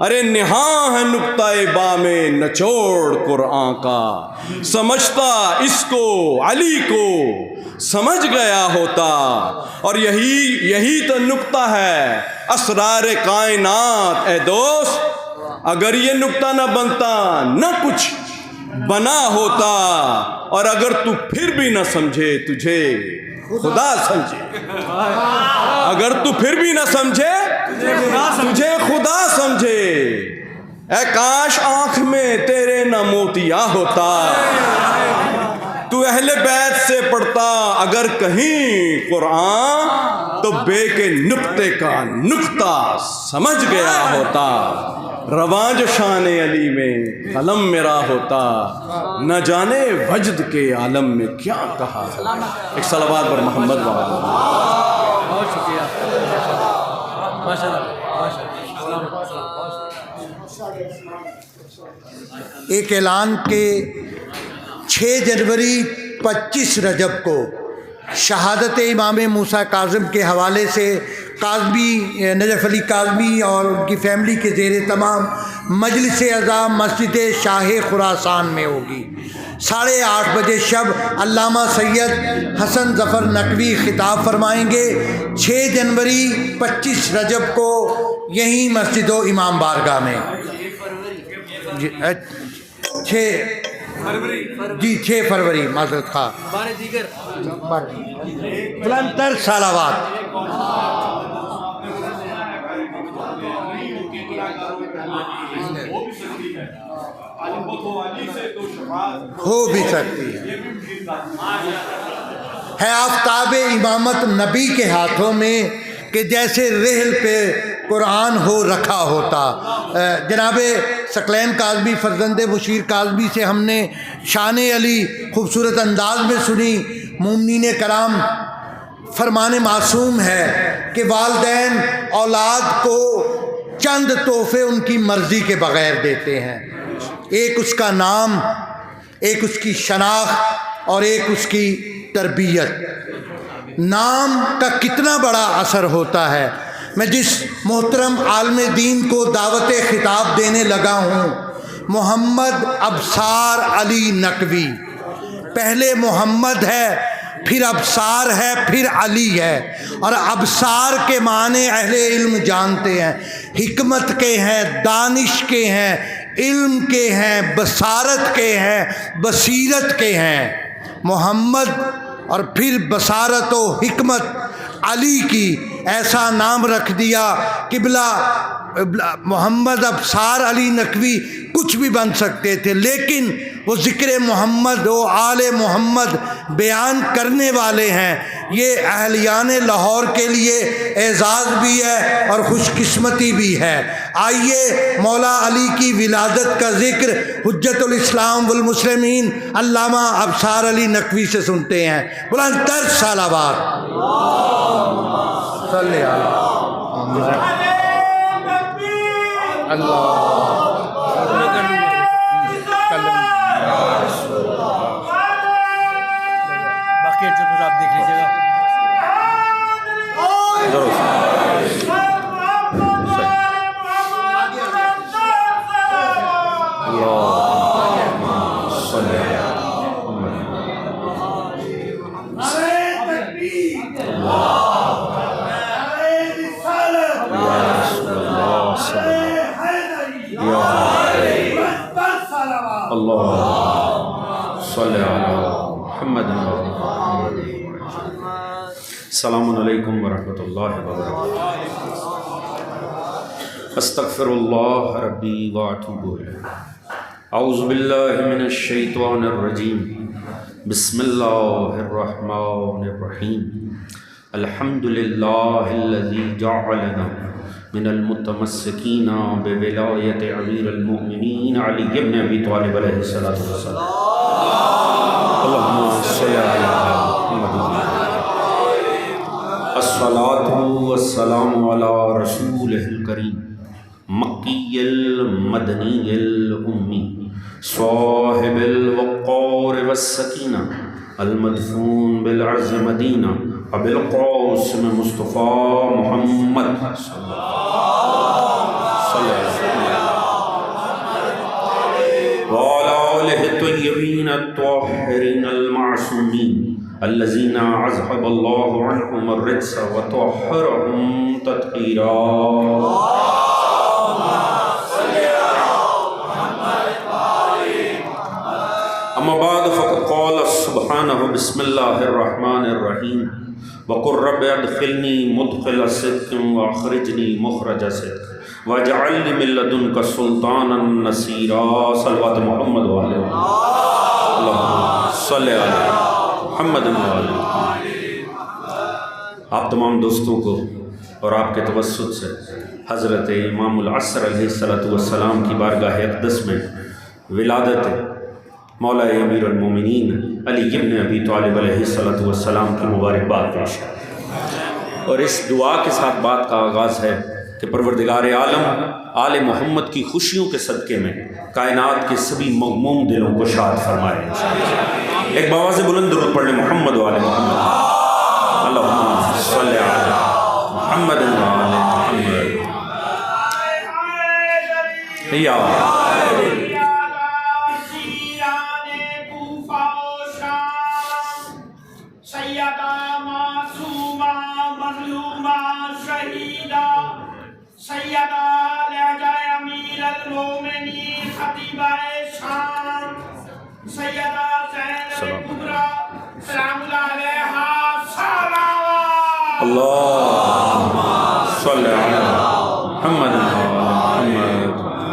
ارے نہاں ہے نقطہ با میں نچوڑ قرآن کا، سمجھتا اس کو علی کو سمجھ گیا ہوتا. اور یہی تو نقطہ ہے اسرار کائنات. اے دوست اگر یہ نقطہ نہ بنتا نہ کچھ بنا ہوتا. اور اگر تو پھر بھی نہ سمجھے تجھے خدا سمجھے، اگر تو پھر بھی نہ سمجھے تجھے خدا سمجھے. اے کاش آنکھ میں تیرے نہ موتیا ہوتا. تو اہل بیت سے پڑھتا اگر کہیں قرآن تو بے کے نقطے کا نقطہ سمجھ گیا ہوتا. رواں جو شان علی میں قلم میرا ہوتا، نہ جانے وجد کے عالم میں کیا کہا. ایک صلوات پر محمد بابا. بہت شکریہ، ایک اعلان کے 6 جنوری 25 رجب کو شہادت امام موسیٰ کاظم کے حوالے سے کاظمی نجف علی کاظمی اور ان کی فیملی کے زیر تمام مجلس اعظام مسجد شاہ خراسان میں ہوگی. 8:30 بجے شب علامہ سید حسن ظفر نقوی خطاب فرمائیں گے. 6 جنوری 25 رجب کو یہیں مسجد و امام بارگاہ میں. 6 فروری معذرت خواہ. بلندتر سالاباد. ہو بھی سکتی ہے آفتاب امامت نبی کے ہاتھوں میں کہ جیسے رحل پہ قرآن ہو رکھا ہوتا. جناب ثقلین کاظمی فرزند مشیر کاظمی سے ہم نے شان علی خوبصورت انداز میں سنی. مومنین کرام فرمان معصوم ہے کہ والدین اولاد کو چند تحفے ان کی مرضی کے بغیر دیتے ہیں. ایک اس کا نام، ایک اس کی شناخت اور ایک اس کی تربیت. نام کا کتنا بڑا اثر ہوتا ہے. میں جس محترم عالم دین کو دعوت خطاب دینے لگا ہوں، محمد ابصار علی نقوی. پہلے محمد ہے، پھر ابصار ہے، پھر علی ہے. اور ابصار کے معنی اہل علم جانتے ہیں، حکمت کے ہیں، دانش کے ہیں، علم کے ہیں، بصارت کے ہیں، بصیرت کے ہیں. محمد اور پھر بصارت و حکمت علی کی ایسا نام رکھ دیا. قبلہ محمد ابصار علی نقوی کچھ بھی بن سکتے تھے، لیکن وہ ذکر محمد و آل محمد بیان کرنے والے ہیں. یہ اہلیان لاہور کے لیے اعزاز بھی ہے اور خوش قسمتی بھی ہے. آئیے مولا علی کی ولادت کا ذکر حجت الاسلام والمسلمین علامہ ابصار علی نقوی سے سنتے ہیں. بلند تر صلوات صلی باقی پھر آپ دیکھ لیجیے گا. السلام علیکم ورحمۃ اللہ وبرکاتہ. استغفر اللہ ربی واتوب الیہ. اعوذ باللہ من الشیطان الرجیم. بسم اللہ الرحمن الرحیم. الحمد للہ الذی جعلنا من المتمسکین بولایت امیر المؤمنین علی بن ابی طالب علیہ السلام. اللہم صلی علی محمد. الصلاة والسلام علی رسولہ الکریم مکی المدنی الامی صاحب الوقار والسکینہ المدفون بالعرض مدینہ ابی القاسم مصطفیٰ محمد صلی اللہ علیہ وسلم وعلى آلہ الطیبین الطاہرین المعصومین الذین اذهب اللہ عنہم الرجس وطہرہم تطہیرا. اما بعد فقد قال سبحانہ بسم اللہ الرحمن الرحیم. وقل رب ادخلنی مدخل صدق واخرجنی مخرج صدق واجعل لی من لدنک سلطانا نصیرا. صلوات محمد علیہ اللہم صلی علیہ محمد علیہ. آپ تمام دوستوں کو اور آپ کے توسط سے حضرت امام العصر علیہ السلام کی بارگاہ اقدس میں ولادت مولا امیر المومنین علی بن ابی طالب علیہ السلام کی مبارکباد پیش ہے. اور اس دعا کے ساتھ بات کا آغاز ہے کہ پروردگار عالم آل محمد کی خوشیوں کے صدقے میں کائنات کے سبھی مغموم دلوں کو شاد فرمائے. ایک باواز بلند درود پڑھ لیں محمد و آل محمد. اللہم صلی علی محمد و آل محمد. یا سیدہ لہجہ امیر المومنین خطیبہ شام سیدہ زینب کبریٰ سلام اللہ علیہا صلوات. اللہم صلی علی محمد و آل محمد.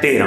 13,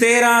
13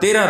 13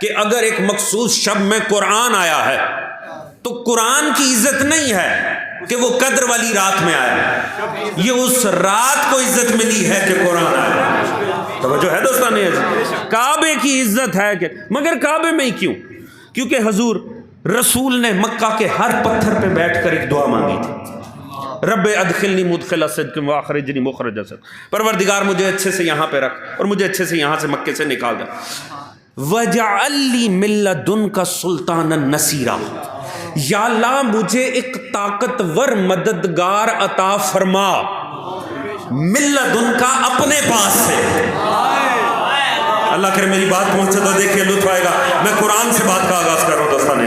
کہ اگر ایک مخصوص شب میں قرآن آیا ہے تو قرآن کی عزت نہیں ہے کہ وہ قدر والی رات میں آیا، یہ اس رات کو عزت ملی ہے کہ قرآن آیا۔ توجہ ہے دوستان، کعبے کی عزت ہے کہ، مگر کعبے میں ہی کیوں؟ کیونکہ حضور رسول نے مکہ کے ہر پتھر پہ بیٹھ کر ایک دعا مانگی تھی، رب ادخلنی مدخل صدق واخرجنی مخرج صدق، پروردگار مجھے اچھے سے یہاں پہ رکھ اور مجھے اچھے سے یہاں سے مکے سے نکال دے، وَجَعَلْ لِي مِن لَّدُنْكَ سُلْطَانًا نَصِيرًا، یا اللہ مجھے ایک طاقتور مددگار عطا فرما، مِن لَّدُنْكَ اپنے پاس سے۔ اللہ کرے میری بات پہنچے تو دیکھیں لطف آئے گا، میں قرآن سے بات کا آغاز کر رہا ہوں دوستان۔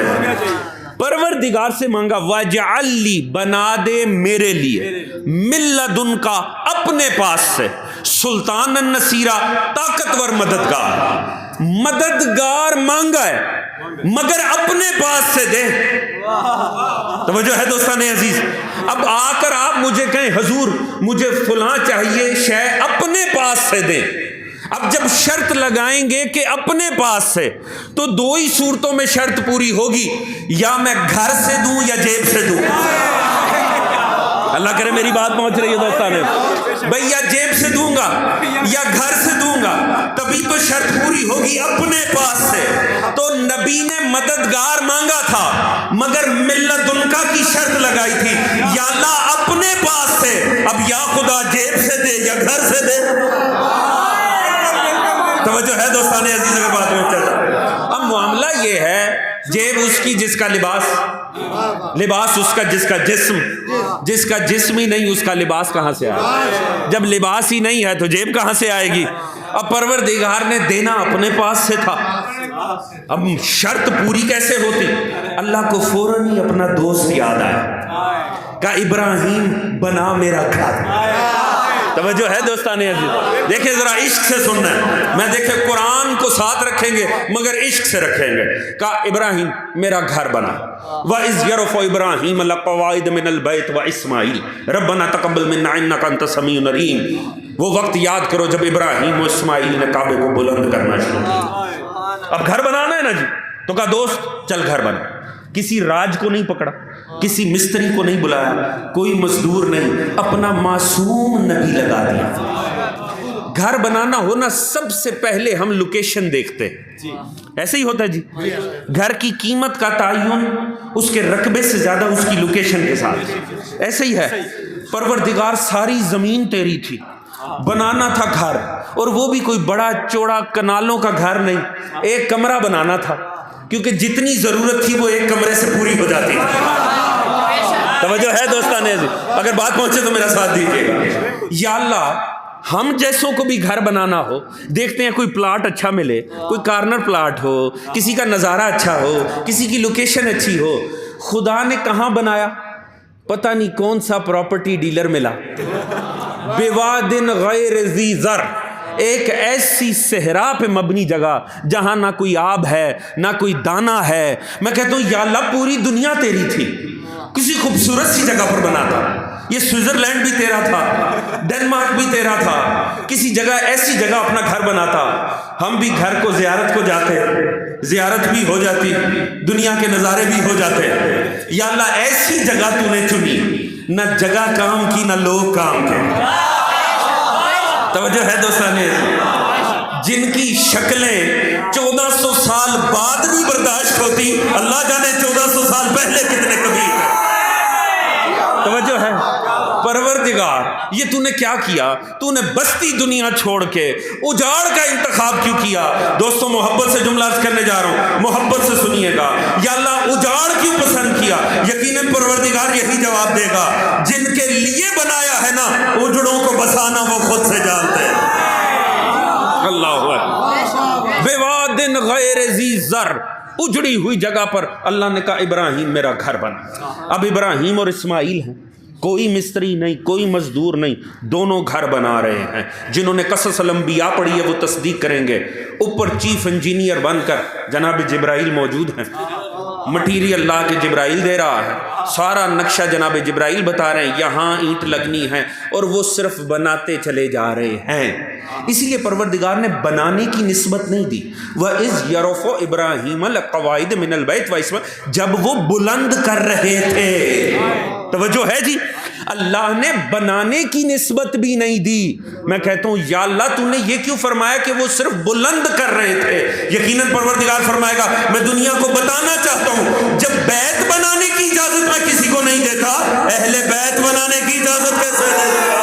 پروردگار سے مانگا وَجَعَلْ لِي بنا دے میرے لیے، مِن لَّدُنْكَ اپنے پاس سے، سلطان نصیرہ طاقتور مددگار مانگا ہے مگر اپنے پاس سے دے۔ توجہ ہے دوستان عزیز، اب آ کر آپ مجھے کہیں حضور مجھے فلاں چاہیے شے اپنے پاس سے دیں، اب جب شرط لگائیں گے کہ اپنے پاس سے تو دو ہی صورتوں میں شرط پوری ہوگی، یا میں گھر سے دوں یا جیب سے دوں۔ اللہ کرے میری بات پہنچ رہی ہے دوستان، بھئی یا جیب سے دوں گا یا گھر سے دوں گا، تبھی تو شرط پوری ہوگی اپنے پاس سے۔ تو نبی نے مددگار مانگا تھا مگر مِن لَّدُنْکَ کی شرط لگائی تھی، یا اللہ اپنے پاس سے، اب یا خدا جیب سے دے یا گھر سے دے۔ توجہ ہے دوستان عزیز اگر بات میں چلتا۔ اب معاملہ یہ ہے جیب اس کی جس کا لباس اس کا جس کا جسم ہی نہیں اس کا لباس کہاں سے آئے؟ جب لباس ہی نہیں ہے تو جیب کہاں سے آئے گی؟ اب پروردگار نے دینا اپنے پاس سے تھا، اب شرط پوری کیسے ہوتی؟ اللہ کو فوراً ہی اپنا دوست یاد آیا، کہا ابراہیم بنا میرا گھر۔ توجہ ہے دوستان عزیز، دیکھیں ذرا عشق سے سننا ہے، میں دیکھیں قرآن کو ساتھ رکھیں گے مگر عشق سے رکھیں گے، کہا ابراہیم میرا گھر بنا، وَإِذْ يَرْفَعُ إِبْرَاهِيمُ الْقَوَاعِدَ مِنَ الْبَيْتِ وَإِسْمَاعِيلُ رَبَّنَا تَقَبَّلْ مِنَّا إِنَّكَ أَنْتَ السَّمِيعُ الْعَلِيمُ۔ وہ وقت یاد کرو جب ابراہیم و اسماعیل نے کعبے کو بلند کرنا شروع کیا۔ اب گھر بنانا ہے نا جی، تو کہا دوست چل گھر بنا، کسی راج کو نہیں پکڑا، کسی مستری کو نہیں بلایا، کوئی مزدور نہیں، اپنا معصوم نبی لگا دیا۔ گھر بنانا ہو نا سب سے پہلے ہم لوکیشن دیکھتے ہیں، ایسے ہی ہوتا ہے جی، گھر کی قیمت کا تعین اس کے رقبے سے زیادہ اس کی لوکیشن کے ساتھ، ایسے ہی ہے۔ پروردگار ساری زمین تیری تھی، بنانا تھا گھر، اور وہ بھی کوئی بڑا چوڑا کنالوں کا گھر نہیں، ایک کمرہ بنانا تھا، کیونکہ جتنی ضرورت تھی وہ ایک کمرے سے پوری ہو جاتی تھی۔ توجہ ہے دوستان عزیز، اگر بات پہنچے تو میرا ساتھ دیجیے گا۔ یا اللہ ہم جیسوں کو بھی گھر بنانا ہو، دیکھتے ہیں کوئی پلاٹ اچھا ملے، کوئی کارنر پلاٹ ہو، کسی کا نظارہ اچھا ہو، کسی کی لوکیشن اچھی ہو، خدا نے کہاں بنایا؟ پتہ نہیں کون سا پراپرٹی ڈیلر ملا، بوادن غیر ذی زر، ایک ایسی صحرا پہ مبنی جگہ جہاں نہ کوئی آب ہے نہ کوئی دانہ ہے۔ میں کہتا ہوں یا اللہ پوری دنیا تیری تھی، کسی خوبصورت سی جگہ پر بنا تھا، یہ سوئٹزرلینڈ بھی تیرا تھا، ڈنمارک بھی تیرا تھا، کسی جگہ ایسی جگہ اپنا گھر بنا تھا۔ ہم بھی گھر کو زیارت کو جاتے، زیارت بھی ہو جاتی، دنیا کے نظارے بھی ہو جاتے۔ یا اللہ ایسی جگہ تو نے چنی، نہ جگہ کام کی نہ لوگ کام کے۔ توجہ ہے دوستان، جن کی شکلیں 1400 سال بعد بھی برداشت ہوتی، اللہ جانے 1400 سال پہلے کتنے کبھی تھے۔ توجہ ہے پروردگار، یہ تو نے کیا کیا؟ تو نے بستی دنیا چھوڑ کے اجاڑ کا انتخاب کیوں کیا؟ دوستوں محبت سے جملہ عرض کرنے جا رہا ہوں، محبت سے سنیے گا۔ یا اللہ اجاڑ کیوں پسند کیا؟ یقیناً پروردگار یہی جواب دے گا، جن کے لیے بنایا ہے نا اجڑوں کو بسانا وہ خود سے جانتے ہیں۔ اللہ اکبر۔ بوادن غیر ذی زر، اجڑی ہوئی جگہ پر اللہ نے کہا ابراہیم میرا گھر بنا۔ اب ابراہیم اور اسماعیل ہیں، کوئی مستری نہیں، کوئی مزدور نہیں، دونوں گھر بنا رہے ہیں۔ جنہوں نے قصص الانبیاء پڑھی ہے وہ تصدیق کریں گے، اوپر چیف انجینئر بن کر جناب جبرائیل موجود ہیں، مٹیریل لا کے جبرائیل دے رہا ہے، سارا نقشہ جناب جبرائیل بتا رہے ہیں، یہاں اینٹ لگنی ہے، اور وہ صرف بناتے چلے جا رہے ہیں۔ اسی لیے پروردگار نے بنانے کی نسبت نہیں دی. وَإِذْ يَرْفَعُ إِبْرَاهِيمَ الْقَوَاعِدَ مِنَ الْبَيْتِ وَإِسْمَاعِيلَ، جب وہ بلند کر رہے تھے. توجہ ہے جی، اللہ نے بنانے کی نسبت بھی نہیں دی. میں کہتا ہوں یا اللہ تو نے یہ کیوں فرمایا کہ وہ صرف بلند کر رہے تھے؟ یقیناً پروردگار فرمائے گا میں دنیا کو بتانا چاہتا ہوں جب بیت بنانے کی اجازت میں کسی کو نہیں دیتا، اہل بیت بنانے کی اجازت کیسے دیتا؟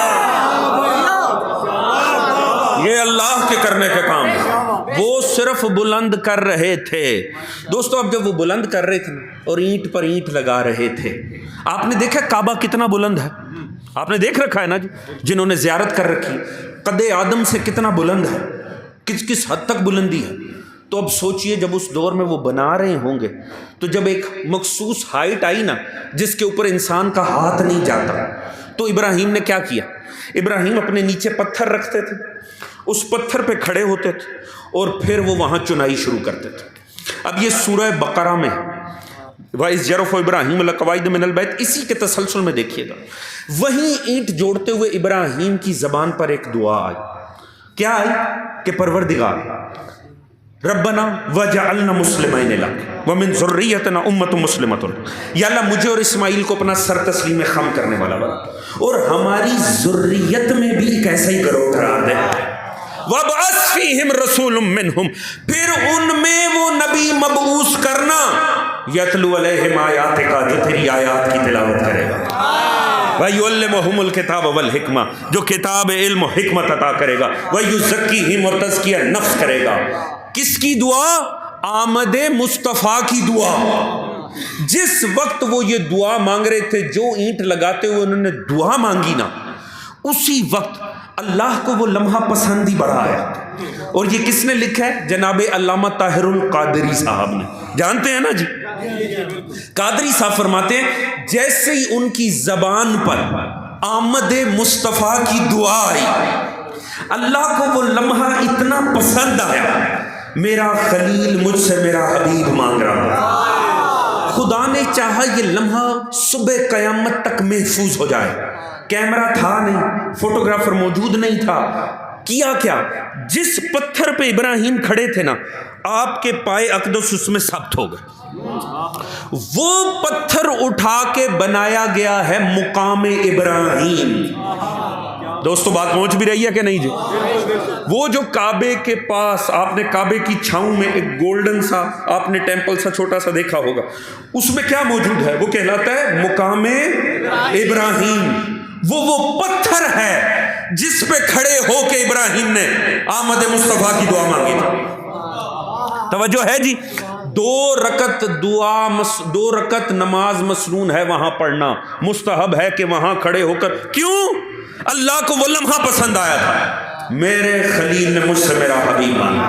یہ اللہ کے کرنے کے کام ہے. وہ صرف بلند کر رہے تھے. دوستو اب جب وہ بلند کر رہے تھے اور اینٹ پر اینٹ لگا رہے تھے، آپ نے دیکھا کعبہ کتنا بلند ہے؟ آپ نے دیکھ رکھا ہے نا جی، جنہوں نے زیارت کر رکھی، قد آدم سے کتنا بلند ہے، کس حد تک بلندی ہے. تو اب سوچئے جب اس دور میں وہ بنا رہے ہوں گے تو جب ایک مخصوص ہائٹ آئی نا جس کے اوپر انسان کا ہاتھ نہیں جاتا، تو ابراہیم نے کیا کیا؟ ابراہیم اپنے نیچے پتھر رکھتے تھے، اس پتھر پہ کھڑے ہوتے تھے اور پھر وہ وہاں چنائی شروع کرتے تھے. اب یہ سورہ بقرہ میں وَإِذْ يَرْفَعُ إِبْرَاهِيمُ الْقَوَاعِدَ مِنَ الْبَيْتِ، اسی کے تسلسل میں دیکھیے گا. وہیں اینٹ جوڑتے ہوئے ابراہیم کی زبان پر ایک دعا آئی. کیا آئی؟ کہ پروردگار ربنا وجعلنا مسلمین لک ومن ذریتنا امۃ مسلمۃ، یا اللہ مجھے اور اسماعیل کو اپنا سر تسلیم خم کرنے والا بنا اور ہماری ذریت میں بھی ایک ایسا ہی گروہ قرار دے. وَابْعَثْ فِيهِمْ رَسُولٌ مِّنْهُمْ، پھر ان میں وہ نبی مبعوث کرنا یتلو علیہم آیاتک، جو تیری آیات کی تلاوت کرے گا، وَيُعَلِّمُهُمُ الْكِتَابَ وَالْحِکْمَةَ، جو کتاب علم و حکمت عطا کرے گا، وَيُزَکِّیہم، اور تزکیہ نفس کرے گا. کس کی دعا؟ آمد مصطفیٰ کی دعا. جس وقت وہ یہ دعا مانگ رہے تھے، جو اینٹ لگاتے ہوئے انہوں نے دعا مانگی نا، اسی وقت اللہ کو وہ لمحہ پسند ہی بڑھا ہے. اور یہ کس نے لکھا ہے؟ جناب علامہ طاہر القادری صاحب نے. جانتے ہیں نا جی، قادری صاحب فرماتے ہیں جیسے ہی ان کی زبان پر آمد مصطفیٰ کی دعا آئی، اللہ کو وہ لمحہ اتنا پسند آیا، میرا خلیل مجھ سے میرا حبیب مانگ رہا. خدا نے چاہا یہ لمحہ صبح قیامت تک محفوظ ہو جائے. کیمرہ تھا نہیں، فوٹوگرافر موجود نہیں تھا. کیا کیا؟ جس پتھر پہ ابراہیم کھڑے تھے نا، آپ کے پائے اقدس اس میں ثبت ہو گئے. وہ پتھر اٹھا کے بنایا گیا ہے مقام ابراہیم. دوستو بات پہنچ بھی رہی ہے کہ نہیں جی؟ وہ جو کعبے کے پاس آپ نے کعبے کی چھاؤں میں ایک گولڈن سا آپ نے ٹیمپل سا چھوٹا سا دیکھا ہوگا، اس میں کیا موجود ہے؟ وہ کہلاتا ہے مقام ابراہیم. وہ پتھر ہے جس پہ کھڑے ہو کے ابراہیم نے آمد مصطفیٰ کی دعا مانگی تھی. توجہ ہے جی؟ 2 رکعت نماز مسنون ہے وہاں پڑھنا، مستحب ہے کہ وہاں کھڑے ہو کر. کیوں؟ اللہ کو وہ لمحہ پسند آیا تھا، میرے خلیل نے مجھ سے میرا حبیب مانگا.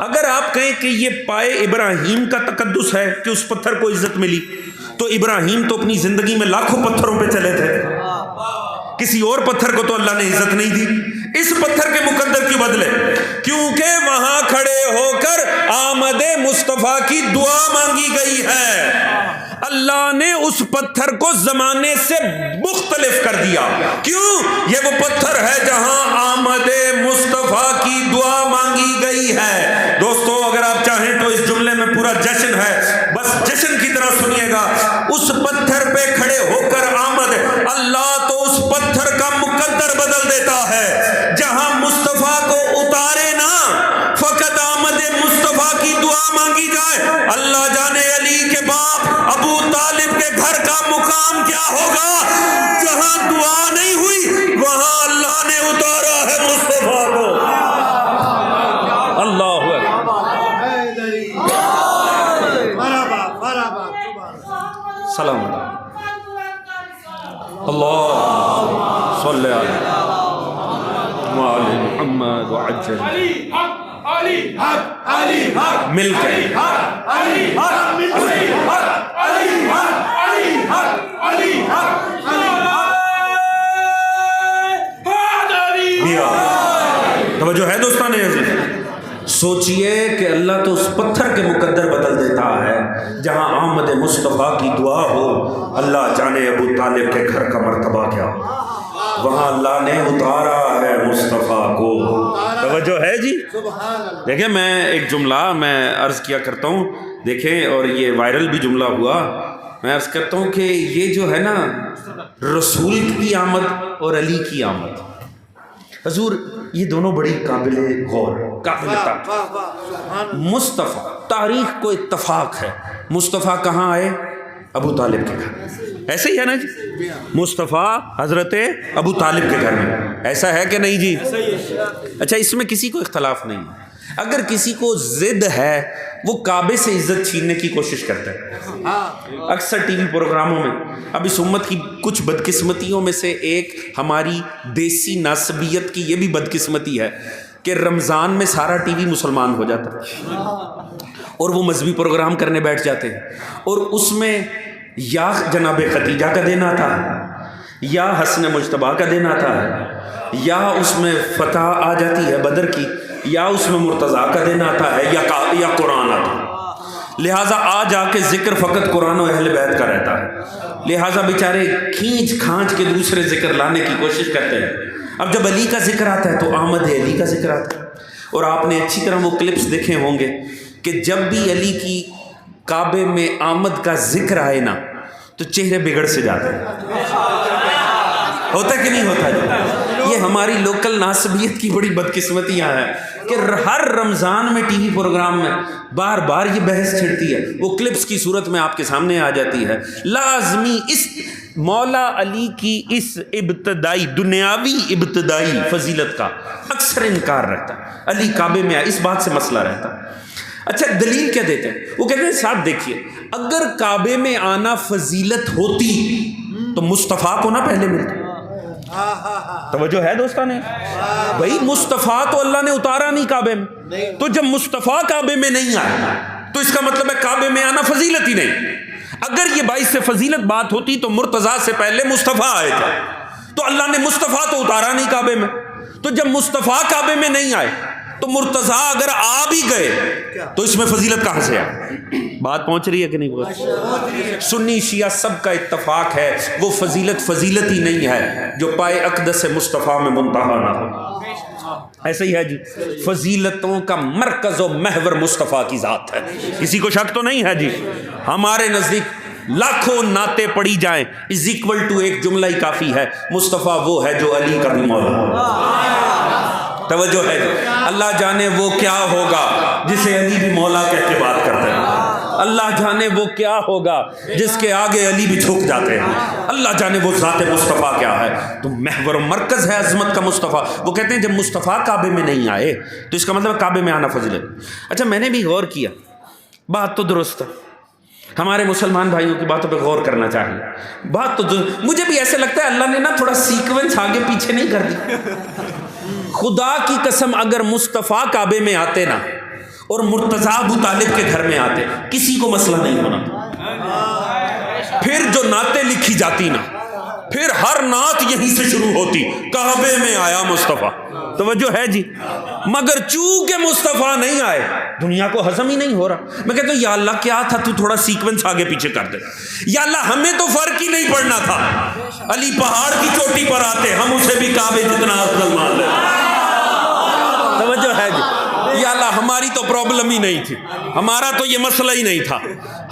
اگر آپ کہیں کہ یہ پائے ابراہیم کا تقدس ہے کہ اس پتھر کو عزت ملی، تو ابراہیم تو اپنی زندگی میں لاکھوں پتھروں پہ چلے تھے، کسی اور پتھر کو تو اللہ نے عزت نہیں دی. اس پتھر کے مقدر کیوں بدلے؟ کیونکہ وہاں کھڑے ہو کر آمد مصطفیٰ کی دعا مانگی گئی ہے. اللہ نے اس پتھر کو زمانے سے مختلف کر دیا. کیوں؟ یہ وہ پتھر ہے جہاں آمد مصطفیٰ کی دعا مانگی گئی ہے. دوستو اگر آپ چاہیں تو اس جملے میں پورا جشن ہے، بس جشن کی طرح سنیے گا. اس پتھر پہ کھڑے ہو کر آمد، اللہ تو اس پتھر کا مقدر بدل دیتا ہے. جہاں مصطفیٰ کو اتارے نا، فقط آمد مصطفیٰ کی دعا مانگی جائے. اللہ جانے علی کے باپ ابو طالب کے گھر کا مقام کیا ہوگا؟ جہاں دعا نہیں ہوئی وہاں اللہ نے اتارا ہے مصطفیٰ کو. اللہ سلام اللہ صلی علی محمد وعجل مل کے توجہ ہے دوستان عزیز؟ سوچئے کہ اللہ تو اس پتھر کے مقدر بدل دیتا ہے جہاں آمد مصطفیٰ کی دعا ہو. اللہ جانے ابو طالب کے گھر کا مرتبہ کیا ہو. وہاں اللہ نے اتارا ہے مصطفیٰ کو. توجہ ہے جی. دیکھیں میں ایک جملہ میں عرض کیا کرتا ہوں، دیکھیں، اور یہ وائرل بھی جملہ ہوا. میں عرض کرتا ہوں کہ یہ جو ہے نا رسول کی آمد اور علی کی آمد، حضور یہ دونوں بڑی قابل غور، قابل تعریف. مصطفیٰ تاریخ کو اتفاق ہے، مصطفیٰ کہاں آئے؟ ابو طالب کے گھر. ایسے ہی ہے نا جی، مصطفیٰ حضرت ابو طالب کے گھر میں. ایسا ہے کہ نہیں جی؟ اچھا، اس میں کسی کو اختلاف نہیں ہے. اگر کسی کو ضد ہے وہ کعبے سے عزت چھیننے کی کوشش کرتا ہے. اکثر ٹی وی پروگراموں میں اب اس امت کی کچھ بدقسمتیوں میں سے ایک ہماری دیسی ناسبیت کی یہ بھی بدقسمتی ہے کہ رمضان میں سارا ٹی وی مسلمان ہو جاتا ہے اور وہ مذہبی پروگرام کرنے بیٹھ جاتے ہیں، اور اس میں یا جناب خدیجہ کا دن آتا ہے، یا حسن مجتبیٰ کا دن آتا ہے، یا اس میں فتح آ جاتی ہے بدر کی، یا اس میں مرتضیٰ کا دن آتا ہے، یا قرآن آتا ہے. لہٰذا آ جا کے ذکر فقط قرآن و اہل بیت کا رہتا ہے. لہٰذا بیچارے کھینچ کھانچ کے دوسرے ذکر لانے کی کوشش کرتے ہیں. اب جب علی کا ذکر آتا ہے تو آمد علی کا ذکر آتا ہے. اور آپ نے اچھی طرح وہ کلپس دیکھے ہوں گے کہ جب بھی علی کی کعبے میں آمد کا ذکر آئے نا تو چہرے بگڑ سے جاتے ہیں. ہوتا کہ نہیں ہوتا جی؟ یہ ہماری لوکل ناسبیت کی بڑی بدقسمتیاں ہیں کہ ہر رمضان میں ٹی وی پروگرام میں بار بار یہ بحث چھڑتی ہے. وہ کلپس کی صورت میں آپ کے سامنے آ جاتی ہے. لازمی اس مولا علی کی اس ابتدائی دنیاوی ابتدائی فضیلت کا اکثر انکار رہتا ہے. علی کعبے میں آئے، اس بات سے مسئلہ رہتا ہے. اچھا دلیل کیا دیتے ہیں؟ وہ کہتے ہیں صاحب دیکھیے، اگر کعبے میں آنا فضیلت ہوتی تو مصطفیٰ کو نہ پہلے ملتا. توجہ ہے دوستان؟ بھائی مصطفیٰ تو اللہ نے اتارا نہیں کعبے میں، تو جب مصطفیٰ کعبے میں نہیں آیا تو اس کا مطلب ہے کعبے میں آنا فضیلت ہی نہیں. اگر یہ باعث سے فضیلت بات ہوتی تو مرتضیٰ سے پہلے مصطفیٰ آئے تھے، تو اللہ نے مصطفیٰ تو اتارا نہیں کعبے میں. تو جب مصطفیٰ کعبے میں نہیں آئے تو مرتضیٰ اگر آ بھی گئے تو اس میں فضیلت کہاں سے آئے؟ بات پہنچ رہی ہے کہ نہیں؟ سنی شیعہ سب کا اتفاق ہے وہ فضیلت ہی نہیں ہے جو پائے اقدس مصطفیٰ میں منتہا نہ ہو. ایسے ہی ہے جی، فضیلتوں کا مرکز و محور مصطفیٰ کی ذات ہے. کسی کو شک تو نہیں ہے جی؟ ہمارے نزدیک لاکھوں نعتیں پڑھی جائیں از اکول ٹو ایک جملہ ہی کافی ہے، مصطفیٰ وہ ہے جو علی کا بھی مولا ہے. توجہ ہے جی؟ اللہ جانے وہ کیا ہوگا جسے علی بھی مولا کہہ کے بات کرتے ہیں. اللہ جانے وہ کیا ہوگا جس کے آگے علی بھی جھک جاتے ہیں. اللہ جانے وہ ذات مصطفیٰ کیا ہے. تو محور و مرکز ہے عظمت کا مصطفیٰ. وہ کہتے ہیں جب مصطفیٰ کعبے میں نہیں آئے تو اس کا مطلب کعبے میں آنا فضیلت. اچھا میں نے بھی غور کیا، بات تو درست ہے، ہمارے مسلمان بھائیوں کی باتوں پہ غور کرنا چاہیے. بات تو مجھے بھی ایسے لگتا ہے اللہ نے نا تھوڑا سیکوینس آگے پیچھے نہیں کر دی. خدا کی قسم اگر مصطفیٰ کعبے میں آتے نا اور مرتضیٰ ابو طالب کے گھر میں آتے کسی کو مسئلہ نہیں ہونا. پھر جو نعتیں لکھی جاتی نا، پھر ہر نعت یہیں سے شروع ہوتی، کعبے میں آیا مصطفیٰ. توجہ ہے جی؟ مگر چونکہ مصطفیٰ نہیں آئے دنیا کو ہضم ہی نہیں ہو رہا. میں کہتا ہوں یا اللہ کیا تھا تو تھوڑا سیکوینس آگے پیچھے کر دے. یا اللہ ہمیں تو فرق ہی نہیں پڑنا تھا، علی پہاڑ کی چوٹی پر آتے ہم اسے بھی کعبے جتنا افضل مان لیتے. توجہ ہے جی؟ یا اللہ ہماری تو پرابلم ہی نہیں تھی، ہمارا تو یہ مسئلہ ہی نہیں تھا،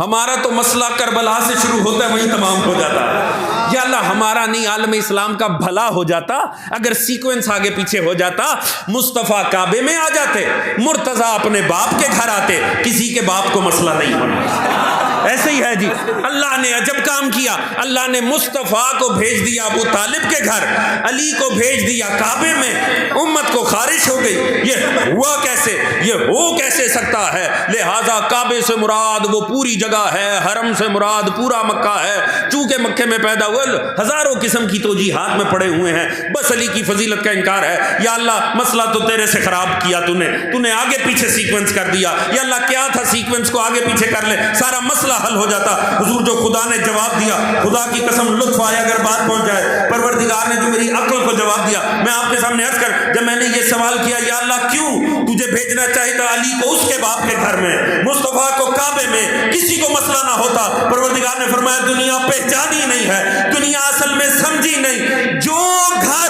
ہمارا تو مسئلہ کربلا سے شروع ہوتا ہے وہیں تمام ہو جاتا ہے. یا اللہ ہمارا نہیں عالم اسلام کا بھلا ہو جاتا اگر سیکوینس آگے پیچھے ہو جاتا. مصطفیٰ کعبے میں آ جاتے، مرتضیٰ اپنے باپ کے گھر آتے، کسی کے باپ کو مسئلہ نہیں ہونا. ایسے ہی ہے جی. اللہ نے عجب کام کیا، اللہ نے مصطفیٰ کو بھیج دیا ابو طالب کے گھر، علی کو بھیج دیا کعبے میں. امت کو خارش ہو گئی، یہ ہوا کیسے، یہ ہو کیسے سکتا ہے. لہذا کعبے سے مراد وہ پوری جگہ ہے، حرم سے مراد پورا مکہ ہے. چونکہ مکے میں پیدا ہوئے ہزاروں قسم کی توجیہات میں پڑے ہوئے ہیں، بس علی کی فضیلت کا انکار ہے. یا اللہ مسئلہ تو تیرے سے خراب کیا تو نے آگے پیچھے سیکوینس کر دیا. یا اللہ کیا تھا سیکوینس کو آگے پیچھے کر لے سارا مسئلہ حل ہو جاتا. حضور جو خدا نے جواب دیا، خدا کی قسم لطف آیا اگر بات پہنچ جائے. پروردگار نے جو میری عقل کو جواب دیا، میں آپ کے سامنے عرض کر جب میں نے یہ سوال کیا یا اللہ کیوں تجھے بھیجنا چاہیے علی کو اس کے باپ کے گھر میں، مصطفیٰ کو کعبے میں، کسی کو مسئلہ نہ ہوتا. پروردگار نے فرمایا دنیا پہچانی نہیں ہے، دنیا اصل میں سمجھی نہیں. جو گھر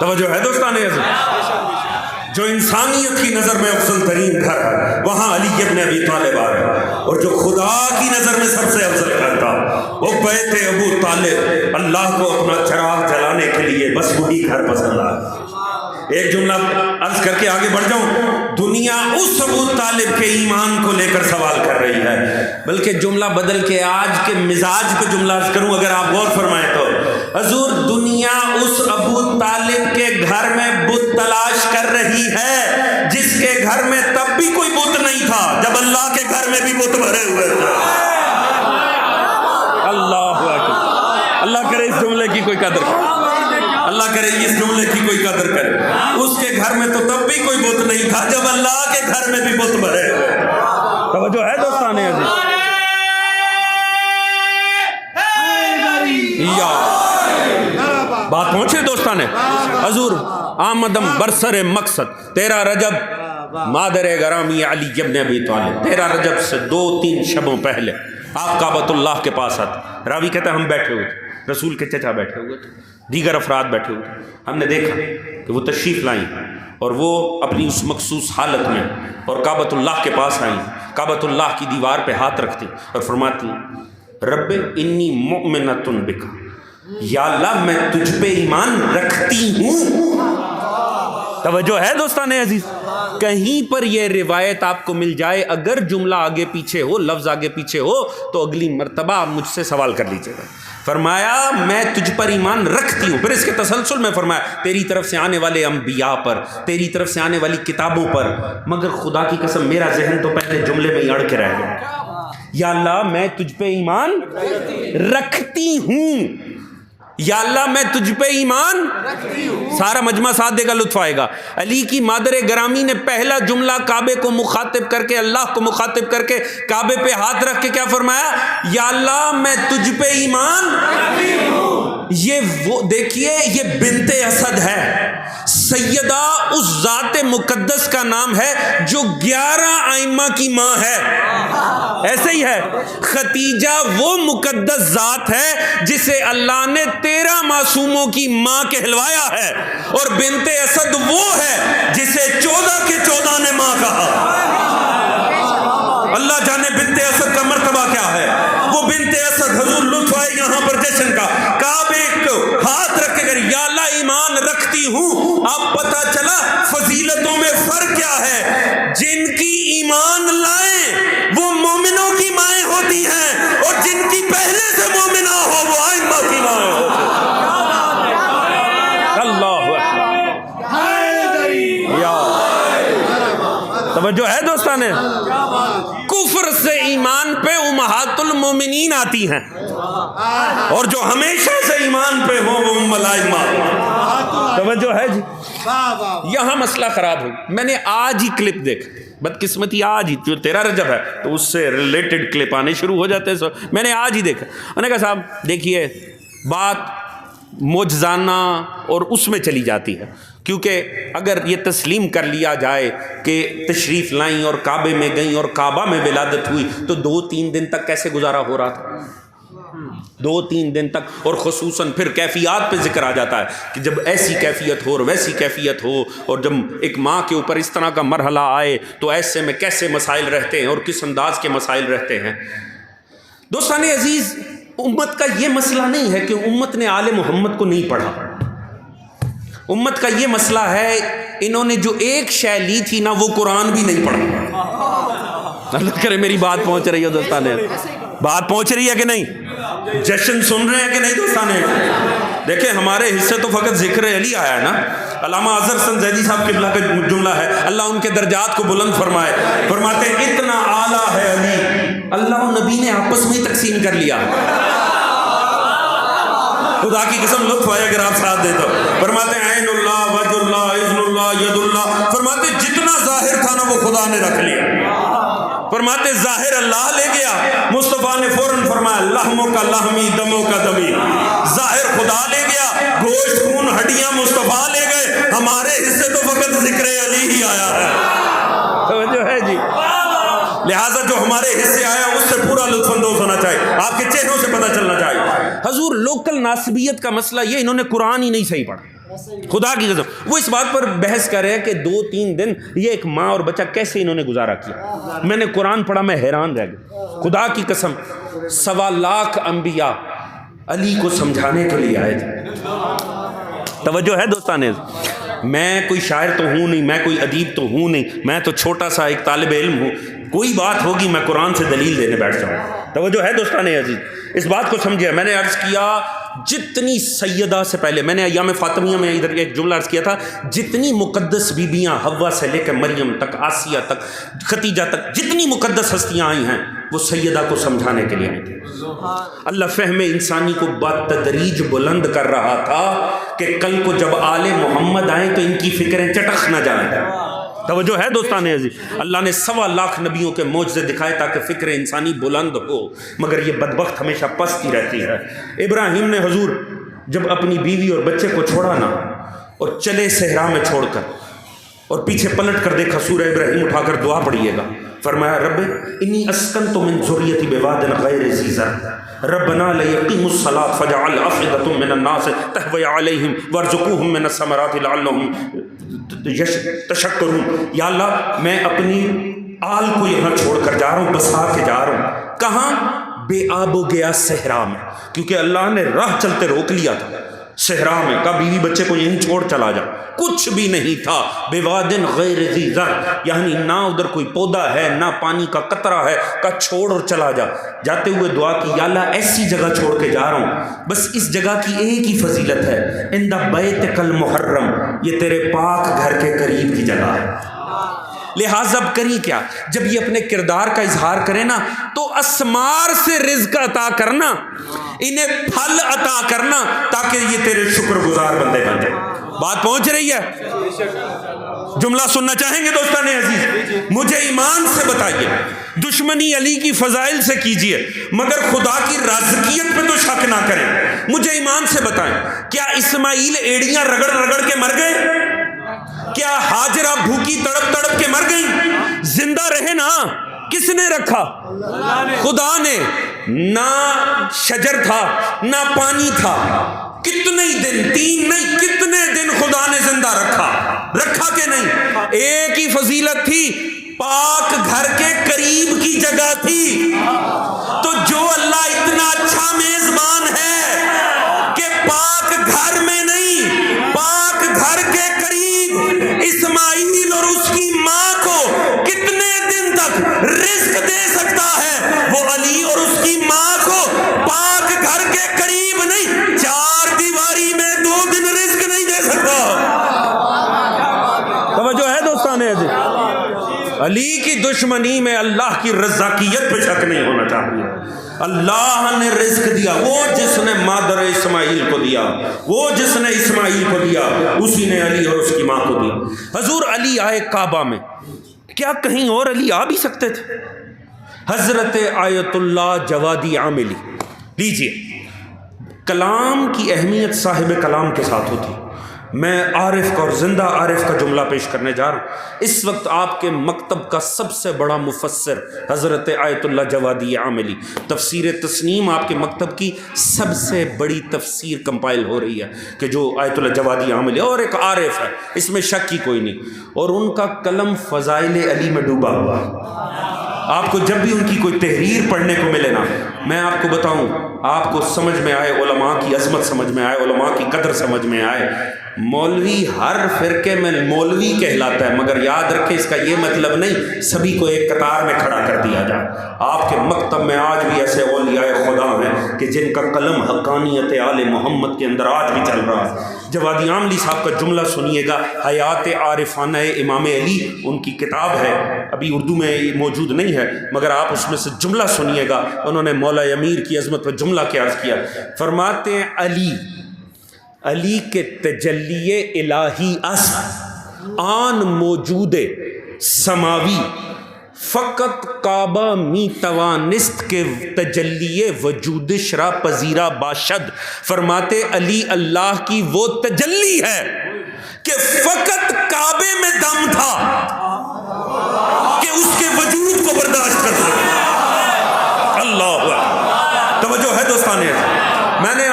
توجہ ہے دوستان عزیز. جو انسانیت کی نظر میں افضل ترین گھر ہے وہاں علی ابن ابی طالب آ رہے ہیں، اور جو خدا کی نظر میں سب سے افضل گھر تھا وہ بیت ابو طالب، اللہ کو اپنا چراغ جلانے کے لیے بس وہی گھر پسند آیا. ایک جملہ عرض کر کے آگے بڑھ جاؤں. دنیا اس ابو طالب کے ایمان کو لے کر سوال کر رہی ہے، بلکہ جملہ بدل کے آج کے مزاج پہ جملہ عرض کروں اگر آپ غور فرمائیں تو. حضور دنیا اس ابو طالب کے گھر میں بت تلاش کر رہی ہے جس کے گھر میں تب بھی کوئی بت نہیں تھا جب اللہ کے گھر میں بھی بت بھرے ہوئے تھے. اللہ اکبر. اللہ کرے اس جملے کی کوئی قدر کرے، اللہ کرے اس جملے کی کوئی قدر کرے. اس کے گھر میں تو تب بھی کوئی بت نہیں تھا جب اللہ کے گھر میں بھی بت بھرے ہوئے. توجہ ہے دوستان عزیز. یا بات پہنچے دوستان. حضور آمدم برسر مقصد 13 رجب مادر گرامی علی ابن ابی طالب 13 رجب سے 2-3 شبوں پہلے آپ کعبۃ اللہ کے پاس آتے. راوی کہتا ہے ہم بیٹھے ہوئے تھے، رسول کے چچا بیٹھے ہوئے تھے، دیگر افراد بیٹھے ہوئے تھے. ہم نے دیکھا کہ وہ تشریف لائیں اور وہ اپنی اس مخصوص حالت میں اور کعبۃ اللہ کے پاس آئیں، کعبۃ اللہ کی دیوار پہ ہاتھ رکھتی اور فرماتی رب انی مؤمنۃ بک، یا اللہ میں تجھ پہ ایمان رکھتی ہوں. توجہ ہے دوستان عزیز. کہیں پر یہ روایت آپ کو مل جائے، اگر جملہ آگے پیچھے ہو، لفظ آگے پیچھے ہو، تو اگلی مرتبہ آپ مجھ سے سوال کر لیجیے گا. فرمایا میں تجھ پر ایمان رکھتی ہوں. پھر اس کے تسلسل میں فرمایا تیری طرف سے آنے والے انبیاء پر، تیری طرف سے آنے والی کتابوں پر. مگر خدا کی قسم میرا ذہن تو پہلے جملے میں ہی اڑ کے رہ گیا. یا اللہ میں تجھ پہ ایمان رکھتی ہوں، یا اللہ میں تجھ پہ ایمان رکھتی ہوں. سارا مجمع ساتھ دے گا، لطف آئے گا. علی کی مادر گرامی نے پہلا جملہ کعبے کو مخاطب کر کے، اللہ کو مخاطب کر کے کعبے پہ ہاتھ رکھ کے کیا فرمایا؟ یا اللہ میں تجھ پہ ایمان رکھتی ہوں. یہ وہ دیکھیے، یہ بنت اسد ہے، سیدہ اس ذات مقدس کا نام ہے جو 11 ائمہ کی ماں ہے. ایسے ہی ہے. خدیجہ وہ مقدس ذات ہے جسے اللہ نے 13 معصوموں کی ماں کہلوایا ہے، اور بنت اسد وہ ہے جسے 14 کے 14 نے ماں کہا. اللہ جانے بنت اسد کا مرتبہ کیا ہے. وہ بنت اسد، حضور لطف آئے یہاں پر جشن کا، کعبے کو ہاتھ رکھ کے یا اللہ ایمان رکھتی ہوں. اب پتہ چلا فضیلتوں میں فرق کیا ہے. جن کی ایمان لائیں وہ مومنوں کی مائیں ہوتی ہیں، اور جن کی پہلے سے مومنہ ہو وہ ائمہ کی مائیں ہوتی ہیں. اللہ توجہ ہے دوستان. کفر سے ایمان پہ امہات المومنین آتی ہیں، اور جو ہمیشہ سے ایمان پہ ہو وہ ام الائمہ. توجہ ہے جی. یہاں مسئلہ خراب ہو. میں نے آج ہی کلپ دیکھا، بدقسمتی آج ہی، جو 13 رجب ہے تو اس سے ریلیٹڈ کلپ آنے شروع ہو جاتے ہیں. میں نے آج ہی دیکھا. میں نے کہا صاحب دیکھیے بات معجزانہ اور اس میں چلی جاتی ہے، کیونکہ اگر یہ تسلیم کر لیا جائے کہ تشریف لائیں اور کعبے میں گئیں اور کعبہ میں ولادت ہوئی تو 2-3 دن تک کیسے گزارا ہو رہا تھا. 2-3 دن تک. اور خصوصاً پھر کیفیات پہ ذکر آ جاتا ہے کہ جب ایسی کیفیت ہو اور ویسی کیفیت ہو، اور جب ایک ماں کے اوپر اس طرح کا مرحلہ آئے تو ایسے میں کیسے مسائل رہتے ہیں اور کس انداز کے مسائل رہتے ہیں. دوستان عزیز، امت کا یہ مسئلہ نہیں ہے کہ امت نے آل محمد کو نہیں پڑھا. امت کا یہ مسئلہ ہے انہوں نے جو ایک شے لی تھی نا وہ قرآن بھی نہیں پڑھا. اللہ کرے میری بات پہنچ رہی ہے دوستان، بات پہنچ رہی ہے کہ نہیں؟ جشن سن رہے ہیں کہ نہیں دوستان؟ دیکھیں ہمارے حصے تو فقط ذکر علی آیا ہے نا. علامہ اظہر حسن زیدی صاحب قبلہ کا جملہ ہے، اللہ ان کے درجات کو بلند فرمائے. فرماتے ہیں اتنا اعلیٰ ہے علی، اللہ و نبی نے آپس میں ہی تقسیم کر لیا. خدا کی قسم لطف آئے اگر آپ ساتھ دے تو. فرماتے ہیں عین اللہ، وجہ اللہ، اذن اللہ، ید اللہ. فرماتے جتنا ظاہر تھا نا وہ خدا نے رکھ لیا. فرماتے ظاہر اللہ لے گیا، مصطفیٰ نے فوراً فرمایا لحموں کا لحمی، دموں کا دمی. ظاہر خدا لے گیا، گوشت خون ہڈیاں مصطفیٰ لے گئے. ہمارے حصے تو فقط ذکر علی ہی آیا ہے. توجہ ہے جی. لہٰذا جو ہمارے حصے آیا اس سے پورا لطف اندوز ہونا چاہیے، آپ کے چہروں سے پتہ چلنا چاہیے. حضور لوکل ناسبیت کا مسئلہ یہ انہوں نے قرآن ہی نہیں صحیح پڑھا، خدا کی قسم وہ اس بات پر بحث کر رہے ہیں کہ 2-3 دن یہ ایک ماں اور بچہ کیسے انہوں نے گزارا کیا. میں نے قرآن پڑھا، میں حیران رہ گیا. خدا کی قسم 1.25 لاکھ انبیاء علی کو سمجھانے کے لیے آئے تھے. توجہ ہے دوستان، میں کوئی شاعر تو ہوں نہیں، میں کوئی ادیب تو ہوں نہیں، میں تو چھوٹا سا ایک طالب علم ہوں. کوئی بات ہوگی میں قرآن سے دلیل دینے بیٹھ جاؤں. توجہ ہے دوستان عزیز، اس بات کو سمجھے. میں نے عرض کیا جتنی سیدہ سے پہلے، میں نے ایام فاطمیہ میں ادھر ایک جملہ عرض کیا تھا، جتنی مقدس بیبیاں حوا سے لے کے مریم تک، آسیہ تک، خدیجہ تک، جتنی مقدس ہستیاں آئی ہیں وہ سیدہ کو سمجھانے کے لیے آئی تھی. اللہ فہم انسانی کو بتدریج بلند کر رہا تھا کہ کل کو جب آل محمد آئیں تو ان کی فکریں چٹخ نہ جائیں. توجہ ہے دوستان عزیز، اللہ نے 1.25 لاکھ نبیوں کے معجزے دکھائے تاکہ فکر انسانی بلند ہو، مگر یہ بدبخت ہمیشہ پست ہی رہتی ہے. ابراہیم نے حضور جب اپنی بیوی اور بچے کو چھوڑا نا اور چلے صحرا میں چھوڑ کر، اور پیچھے پلٹ کر دیکھا، سورہ ابراہیم اٹھا کر دعا پڑھیے گا. فرمایا رب انی اسکنت من ذریتی بواد غیر ذی زرع ربنا لیقیموا الصلاۃ فاجعل افئدۃ من الناس تهوی علیہم وارزقوہم من الثمرات لعلہم تشکرون. یا اللہ میں اپنی آل کو یہاں چھوڑ کر جا رہا ہوں، بسا کے جا رہا ہوں. کہاں؟ بے آب و گیا صحرا میں، کیونکہ اللہ نے راہ چلتے روک لیا تھا صحرا میں. کہا بیوی بچے کو یہیں چھوڑ چلا جا. کچھ بھی نہیں تھا. بوادن غیر ذی زرع، یعنی نہ ادھر کوئی پودا ہے نہ پانی کا قطرہ ہے. کہا چھوڑ اور چلا جا. جاتے ہوئے دعا کی یا اللہ ایسی جگہ چھوڑ کے جا رہا ہوں، بس اس جگہ کی ایک ہی فضیلت ہے، عند بیتک المحرم، یہ تیرے پاک گھر کے قریب کی جگہ ہے. لہٰذا اب کری کیا؟ جب یہ اپنے کردار کا اظہار کرے نا تو اسمار سے رزق عطا کرنا، انہیں پھل عطا کرنا تاکہ یہ تیرے شکر گزار بندے بن جائیں. بات پہنچ رہی ہے؟ جملہ سننا چاہیں گے دوستان عزیز؟ مجھے ایمان سے بتائیے، دشمنی علی کی فضائل سے کیجئے مگر خدا کی رازقیت پہ تو شک نہ کریں. مجھے ایمان سے بتائیں، کیا اسماعیل ایڑیاں رگڑ رگڑ کے مر گئے؟ کیا ہاجرہ بھوکی تڑپ تڑپ کے مر گئیں؟ زندہ رہے نا. کس نے رکھا؟ خدا نے. نہ شجر تھا نہ پانی تھا. کتنے دن، 3 نہیں کتنے دن خدا نے زندہ رکھا کہ نہیں؟ ایک ہی فضیلت تھی، پاک گھر کے قریب کی جگہ تھی. تو جو اللہ اتنا اچھا میزبان ہے کہ پاک گھر میں نہیں، پاک گھر کے قریب اسماعیل اور اس کی ماں کو کتنے دن تک رزق دے سکتا ہے، وہ علی اور اس کی ماں کو پاک گھر کے قریب نہیں، 4 دیواری میں 2 دن رزق نہیں دے سکتا. توجہ ہے دوستان عزیز؟ علی کی دشمنی میں اللہ کی رزاقیت پہ شک نہیں ہونا چاہیے. اللہ نے رزق دیا، وہ جس نے مادر اسماعیل کو دیا، وہ جس نے اسماعیل کو دیا، اسی نے علی اور اس کی ماں کو دیا. حضور علی آئے کعبہ میں، کیا کہیں اور علی آ بھی سکتے تھے؟ حضرت آیت اللہ جوادی عاملی لیجئے. کلام کی اہمیت صاحب کلام کے ساتھ ہوتی. میں عارف کا اور زندہ عارف کا جملہ پیش کرنے جا رہا ہوں. اس وقت آپ کے مکتب کا سب سے بڑا مفسر حضرت آیت اللہ جوادی عاملی، تفسیر تسنیم آپ کے مکتب کی سب سے بڑی تفسیر کمپائل ہو رہی ہے کہ جو آیت اللہ جوادی عاملی اور ایک عارف ہے، اس میں شک کی کوئی نہیں. اور ان کا قلم فضائل علی میں ڈوبا ہوا. آپ کو جب بھی ان کی کوئی تحریر پڑھنے کو ملے نا، میں آپ کو بتاؤں، آپ کو سمجھ میں آئے، علماء کی عظمت سمجھ میں آئے، علماء کی قدر سمجھ میں آئے. مولوی ہر فرقے میں مولوی کہلاتا ہے، مگر یاد رکھے اس کا یہ مطلب نہیں سبھی کو ایک قطار میں کھڑا کر دیا جائے. آپ کے مکتب میں آج بھی ایسے اولیاء خدا ہیں کہ جن کا قلم حقانیت آل محمد کے اندر آج بھی چل رہا ہے. جوادی عاملی صاحب کا جملہ سنیے گا، حیات عارفانہ امام علی ان کی کتاب ہے، ابھی اردو میں موجود نہیں ہے مگر آپ اس میں سے جملہ سنیے گا. انہوں نے مولا امیر کی عظمت پر جملہ کیا عرض کیا. فرماتے ہیں علی کے تجلی الہی اصل آن موجود سماوی فقط کعبہ می توانست کے تجلی وجود شرا پذیرہ باشد. فرماتے علی اللہ کی وہ تجلی ہے کہ فقط کعبے میں دم تھا کہ اس کے وجود کو برداشت کر سکے. اللہ توجہ ہے دوستان. میں نے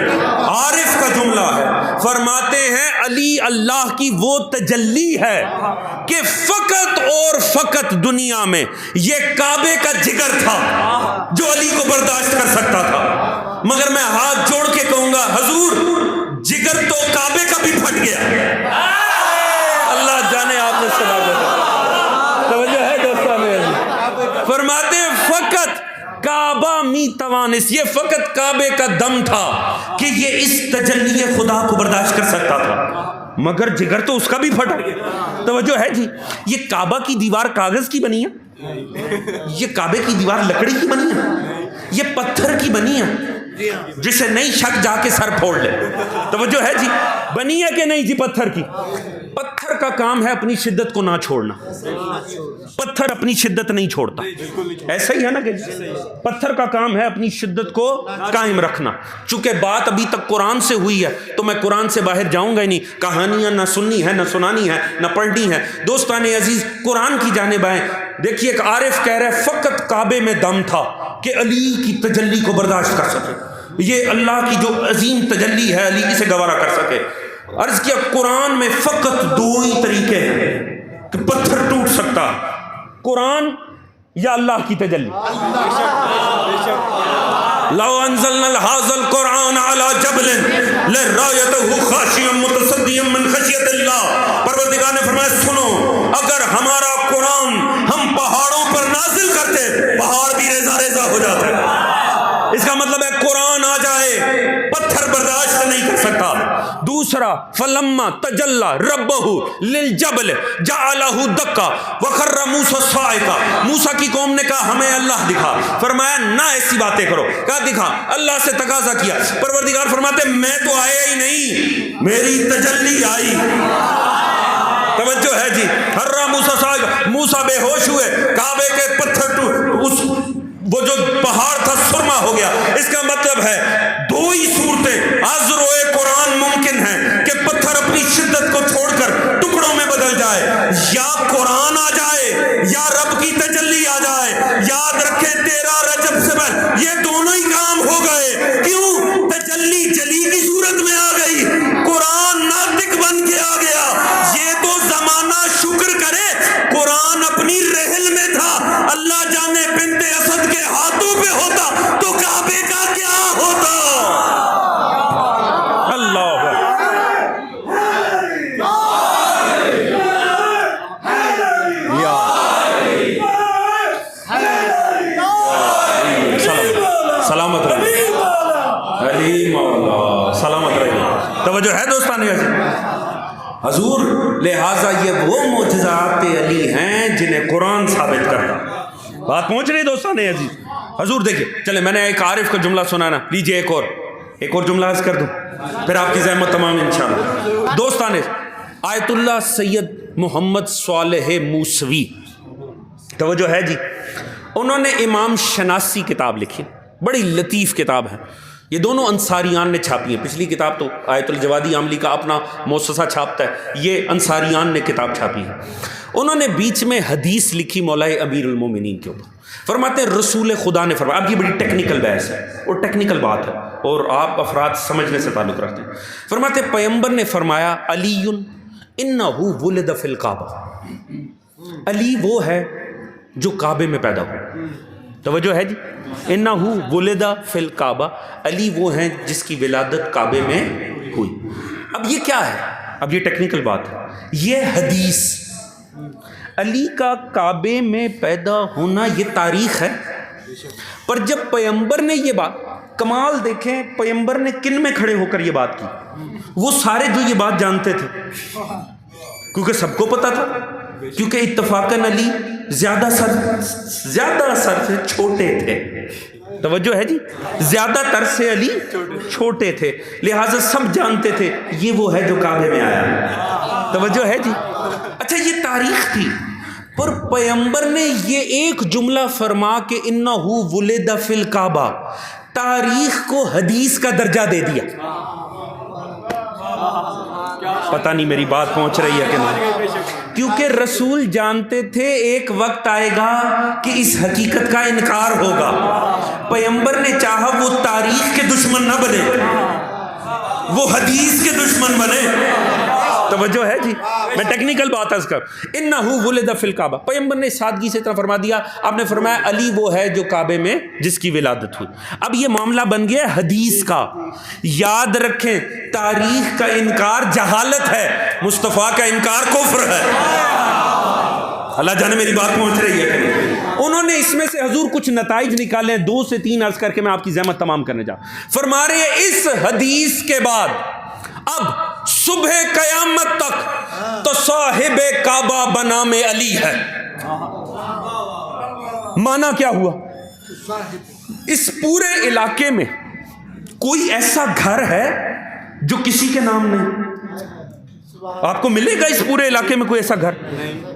عارف کا جملہ ہے، فرماتے ہیں علی اللہ کی وہ تجلی ہے کہ فقط اور فقط دنیا میں یہ کعبے کا جگر تھا جو علی کو برداشت کر سکتا تھا، مگر میں ہاتھ جوڑ کے کہوں گا حضور جگر تو کعبے کا بھی پھٹ گیا۔ اللہ جانے آپ نے سنا توجہ ہے دوستان، فرماتے ہیں فقط کعبہ می توانس، یہ فقط کعبے کا دم تھا کہ یہ اس تجلی خدا کو برداشت کر سکتا تھا، مگر جگر تو اس کا بھی پھٹا۔ توجہ ہے جی، یہ کعبہ کی دیوار کاغذ کی بنی ہے، یہ کعبے کی دیوار لکڑی کی بنی ہے، یہ پتھر کی بنی ہے، جسے نہیں شک جا کے سر پھوڑ لے۔ توجہ ہے جی، بنی ہے کہ نہیں جی پتھر کی؟ پتھر کا کام ہے اپنی شدت کو نہ چھوڑنا، پتھر اپنی شدت نہیں چھوڑتا، ایسا ہی ہے نا کہ پتھر کا کام ہے اپنی شدت کو قائم رکھنا۔ چونکہ بات ابھی تک قرآن سے ہوئی ہے تو میں قرآن سے باہر جاؤں گا ہی نہیں، کہانیاں نہ سننی ہے، نہ سنانی ہے، نہ پڑھنی ہے۔ دوستان عزیز قرآن کی جانب آئیں، دیکھیے ایک عارف کہہ رہا ہے فقط کعبے میں دم تھا کہ علی کی تجلی کو برداشت کر سکے، یہ اللہ کی جو عظیم تجلی ہے علی سے گوارا کر سکے۔ عرض کیا قرآن میں فقط دو ہی طریقے ہیں کہ پتھر ٹوٹ سکتا، قرآن یا اللہ کی تجلی۔ لو انزلنا هذا القرآن على جبل لرأيته خاشعا متصدعا من خشیۃ اللہ، پروردگار نے فرمایا سنو اگر ہمارا قرآن ہم پہاڑوں پر نازل کرتے پہاڑ بھی ریزہ ریزہ ہو جاتے۔ اس کا مطلب ہے قرآن آ جائے پتھر برداشت نہیں کر سکتا۔ دوسرا فلما تجلی ربہ للجبل جعلہ دکا وخر موسیٰ صاعقا، موسیٰ کی قوم نے کہا ہمیں اللہ دکھا، فرمایا نہ ایسی باتیں کرو، کہا دکھا، اللہ سے تقاضا کیا، پروردگار فرماتے میں تو آیا ہی نہیں، میری تجلی آئی۔ توجہ ہے جی، ہر موسیٰ صاعقا، موسیٰ بے ہوش ہوئے، کعبے کے پتھر وہ جو پہاڑ تھا سرما ہو گیا۔ اس کا مطلب ہے دو ہی صورتیں از روئے قرآن ممکن ہے کہ پتھر اپنی شدت کو چھوڑ کر ٹکڑوں میں بدل جائے، یا قرآن آ جائے یا رب کی تجلی آ جائے۔ یاد رکھیں 13 رجب سے پہلے یہ دونوں ہی کام ہو گئے، کیوں؟ تجلی جلی کی صورت میں آ گئی، قرآن ناطق بن کے آ گیا۔ یہ تو زمانہ شکر کرے قرآن اپنی رحل میں تھا، اللہ جانے بنت اسد کے ہاتھوں پہ ہوتا تو کعبے کا کیا ہوتا۔ اللہ سلامت رہے علی مولا، سلامت رہے۔ توجہ ہے دوستان حضور، لہٰذا یہ وہ معجزات علی ہیں جنہیں قرآن ثابت کرتا۔ بات پہنچ رہی دوستان عزیز؟ حضور دیکھیں، چلے میں نے ایک عارف کا جملہ سنانا، لیجئے ایک اور جملہ عرض کر دوں پھر آپ کی زحمت تمام انشاءاللہ۔ دوستان آیت اللہ سید محمد صالح موسوی، توجہ ہے جی، انہوں نے امام شناسی کتاب لکھی، بڑی لطیف کتاب ہے، یہ دونوں انصاریان نے چھاپی ہیں۔ پچھلی کتاب تو آیت الجوادی عاملی کا اپنا مؤسسہ چھاپتا ہے، یہ انصاریان نے کتاب چھاپی ہے۔ انہوں نے بیچ میں حدیث لکھی مولا امیر المومنین کے اوپر، فرماتے ہیں رسول خدا نے فرمایا، اب یہ بڑی ٹیکنیکل بحث ہے اور ٹیکنیکل بات ہے اور آپ افراد سمجھنے سے تعلق رکھتے ہیں۔ فرماتے ہیں پیغمبر نے فرمایا علی انہ ولد فی الکعبہ، علی وہ ہے جو کعبے میں پیدا ہوا۔ توجہ ہے جی، انہ ولد فی الکعبہ، علی وہ ہیں جس کی ولادت کعبے میں ہوئی۔ اب یہ کیا ہے؟ اب یہ ٹیکنیکل بات ہے، یہ حدیث علی کا کعبے میں پیدا ہونا یہ تاریخ ہے، پر جب پیغمبر نے یہ بات، کمال دیکھیں پیغمبر نے کن میں کھڑے ہو کر یہ بات کی، وہ سارے جو یہ بات جانتے تھے کیونکہ سب کو پتا تھا، کیونکہ اتفاقاً علی زیادہ سر سے چھوٹے تھے۔ توجہ ہے جی، زیادہ تر سے علی چھوٹے تھے، لہٰذا سب جانتے تھے یہ وہ ہے جو کعبے میں آیا۔ توجہ ہے جی، اچھا یہ تاریخ تھی، پر پیغمبر نے یہ ایک جملہ فرما کہ انہ ولد فی الکعبہ، تاریخ کو حدیث کا درجہ دے دیا۔ پتہ نہیں میری بات پہنچ رہی ہے کہ نہیں، کیونکہ رسول جانتے تھے ایک وقت آئے گا کہ اس حقیقت کا انکار ہوگا۔ پیغمبر نے چاہا وہ تاریخ کے دشمن نہ بنے، وہ حدیث کے دشمن بنے. توجہ ہے جی, میں ٹیکنیکل بات عرض کر. انہو ولد فی الکعبہ, پیغمبر نے سادگی سے اتنا فرما دیا. آپ نے فرمایا علی وہ ہے جو کعبے میں جس کی ولادت ہوئی. اب یہ معاملہ بن گیا حدیث کا. یاد رکھیں تاریخ کا انکار جہالت ہے, مصطفیٰ کا انکار کفر ہے. اللہ جانے میری بات پہنچ رہی ہے. انہوں نے اس میں سے حضور کچھ نتائج نکالے ہیں, 2 سے 3 عرض کر کے میں آپ کی زحمت تمام کرنے جا. فرما رہے ہیں اس حدیث کے بعد اب صبح قیامت تک تو صاحب کعبہ بنام علی ہے. مانا کیا ہوا؟ اس پورے علاقے میں کوئی ایسا گھر ہے جو کسی کے نام نہیں؟ آپ کو ملے گا اس پورے علاقے میں کوئی ایسا گھر؟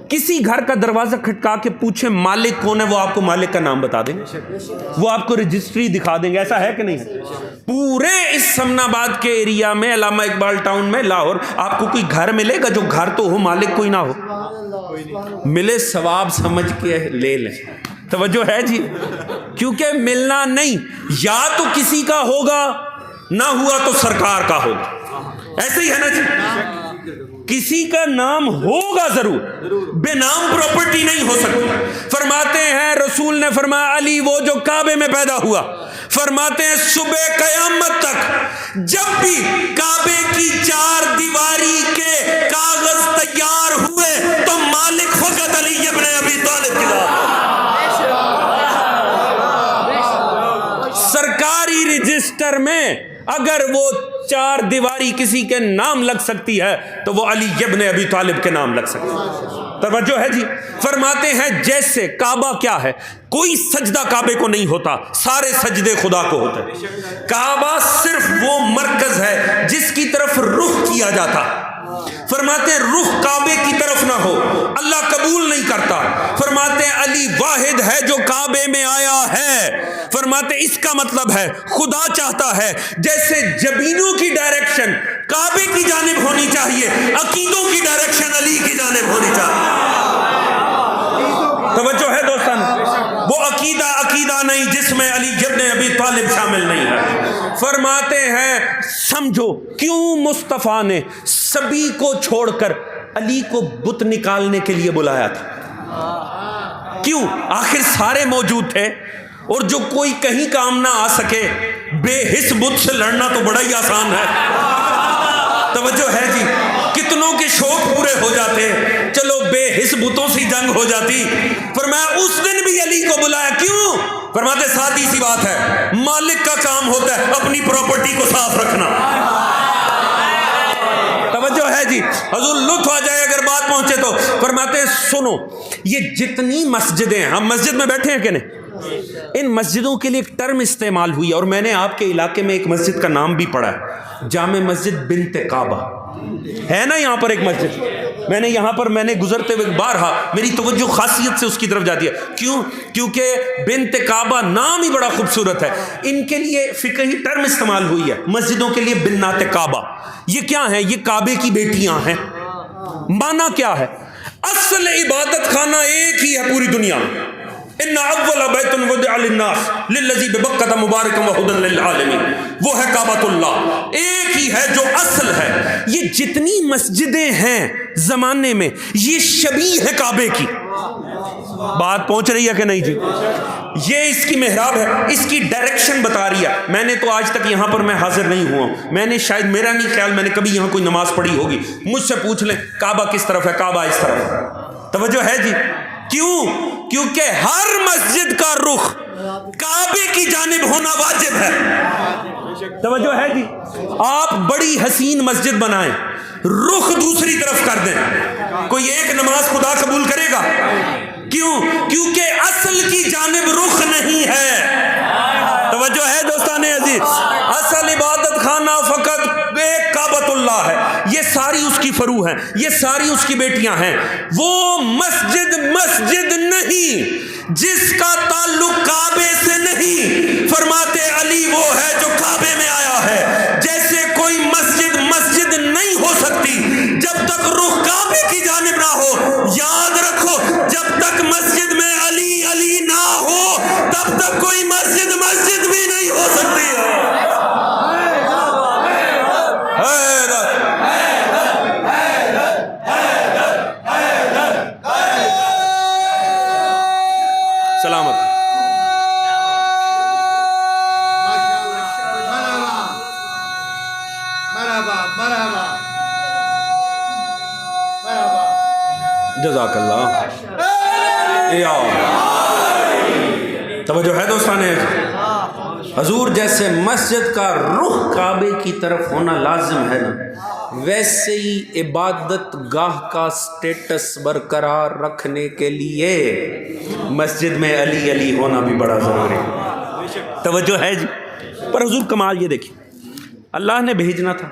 کسی گھر کا دروازہ کھٹکا کے پوچھیں مالک کون ہے, وہ آپ کو مالک کا نام بتا دیں گے, وہ آپ کو رجسٹری دکھا دیں گے. ایسا ہے کہ نہیں ہے؟ پورے اس سمن آباد کے ایریا میں, علامہ اقبال ٹاؤن میں, لاہور, آپ کو کوئی گھر ملے گا جو گھر تو ہو مالک کوئی نہ ہو؟ ملے ثواب سمجھ کے لے لیں. توجہ ہے جی, کیونکہ ملنا نہیں, یا تو کسی کا ہوگا, نہ ہوا تو سرکار کا ہوگا. ایسے ہی ہے نا جی, کسی کا نام ہوگا ضرور, بے نام پراپرٹی نہیں ہو سکتی. فرماتے ہیں رسول نے فرمایا علی وہ جو کعبے میں پیدا ہوا, فرماتے ہیں صبح قیامت تک جب بھی کعبے کی 4 دیواری کے کاغذ تیار ہوئے تو مالک فقط علی ابن ابی طالب کی سرکاری رجسٹر میں اگر وہ 4 دیواری کسی کے نام لگ سکتی ہے تو وہ علی ابن ابی طالب کے نام لگ سکتی ہے. توجہ ہے جی. فرماتے ہیں جیسے کعبہ کیا ہے, کوئی سجدہ کعبے کو نہیں ہوتا, سارے سجدے خدا کو ہوتے ہیں. کعبہ صرف وہ مرکز ہے جس کی طرف رخ کیا جاتا. فرماتے ہیں رخ کعبے کی طرف نہ ہو اللہ قبول نہیں کرتا. فرماتے ہیں علی واحد ہے جو کعبے میں آیا ہے. فرماتے اس کا مطلب ہے خدا چاہتا ہے جیسے جبینوں کی ڈائریکشن کعبے کی جانب ہونی چاہیے, عقیدوں کی ڈائریکشن علی کی جانب ہونی چاہیے. توجہ ہے دوستان, وہ عقیدہ نہیں جس میں علی ابن ابی طالب شامل نہیں ہے. فرماتے ہیں سمجھو کیوں مصطفیٰ نے سبھی کو چھوڑ کر علی کو بت نکالنے کے لیے بلایا تھا. کیوں؟ آخر سارے موجود تھے, اور جو کوئی کہیں کام نہ آ سکے بے حس بت سے لڑنا تو بڑا ہی آسان ہے. توجہ ہے جی, کتنوں کے شوق پورے ہو جاتے, چلو بے حس بتوں سے جنگ ہو جاتی. فرمایا اس دن بھی علی کو بلایا, کیوں؟ فرماتے سادی سی بات ہے, مالک کا کام ہوتا ہے اپنی پراپرٹی کو صاف رکھنا. توجہ ہے جی, حضور لطف آ جائے اگر بات پہنچے تو. فرماتے ہیں سنو یہ جتنی مسجدیں ہیں, ہم مسجد میں بیٹھے ہیں کہ نہیں, ان مسجدوں کے لیے ایک ٹرم استعمال ہوئی ہے, اور میں نے آپ کے علاقے میں ایک مسجد کا نام بھی پڑھا ہے, جامع مسجد بنت کعبہ ہے نا. یہاں پر ایک مسجد میں نے گزرتے ہوئے بارہا میری توجہ خاصیت سے اس کی طرف جاتی ہے. کیوں؟ کیونکہ بنت کعبہ نام ہی بڑا خوبصورت ہے. ان کے لیے فقہی ٹرم استعمال ہوئی ہے, مسجدوں کے لیے بنات کعبہ. یہ کیا ہیں؟ یہ کعبے کی بیٹیاں ہیں. مانا کیا ہے؟ اصل عبادت خانہ ایک ہی ہے پوری دنیا میں, ان اول بیت وضع للناس للذی ببکۃ مبارک وہدی للعالمین, وہ ہے کعبۃ اللہ, ایک ہی ہے جو اصل ہے. یہ جتنی مسجدیں ہیں زمانے میں یہ شبیہ ہے کعبے کی. بات پہنچ رہی ہے کہ نہیں جی؟ یہ اس کی محراب ہے, اس کی ڈائریکشن بتا رہی ہے. میں نے تو آج تک یہاں پر میں حاضر نہیں ہوا ہوں, میں نے شاید, میرا نہیں خیال میں نے کبھی یہاں کوئی نماز پڑھی ہوگی. مجھ سے پوچھ لیں کعبہ کس طرف ہے, کعبہ اس طرف ہے. توجہ ہے جی. کیوں؟ کیونکہ ہر مسجد کا رخ کعبے کی جانب ہونا واجب ہے. توجہ ہے جی. آپ بڑی حسین مسجد بنائیں, رخ دوسری طرف کر دیں, کوئی ایک نماز خدا قبول کرے گا؟ کیوں؟ کیونکہ اصل کی جانب رخ نہیں ہے. توجہ ہے دوستان عزیز, اصل عبادت خانہ فقط ایک کعبۃ اللہ ہے. یہ ساری اس کی فرو ہیں, یہ ساری اس کی بیٹیاں ہیں. وہ مسجد نہیں جس کا تعلق کعبے سے نہیں. فرماتے علی وہ ہے جو کعبے میں آیا ہے. جیسے کوئی مسجد نہیں ہو سکتی جب تک رخ کعبے کی جانب نہ ہو. یاد رکھو جب تک مسجد میں علی نہ ہو تب تک کوئی مسجد بھی نہیں ہو سکتی ہے. مرحبا مرحبا مرحبا. جزاک اللہ. یا توجہ ہے دوستان. حضور جیسے مسجد کا رخ کعبے کی طرف ہونا لازم ہے نا، ویسے ہی عبادت گاہ کا سٹیٹس برقرار رکھنے کے لیے مسجد میں علی علی ہونا بھی بڑا ضروری ہے. توجہ ہے جی. پر حضور کمال یہ دیکھیں، اللہ نے بھیجنا تھا،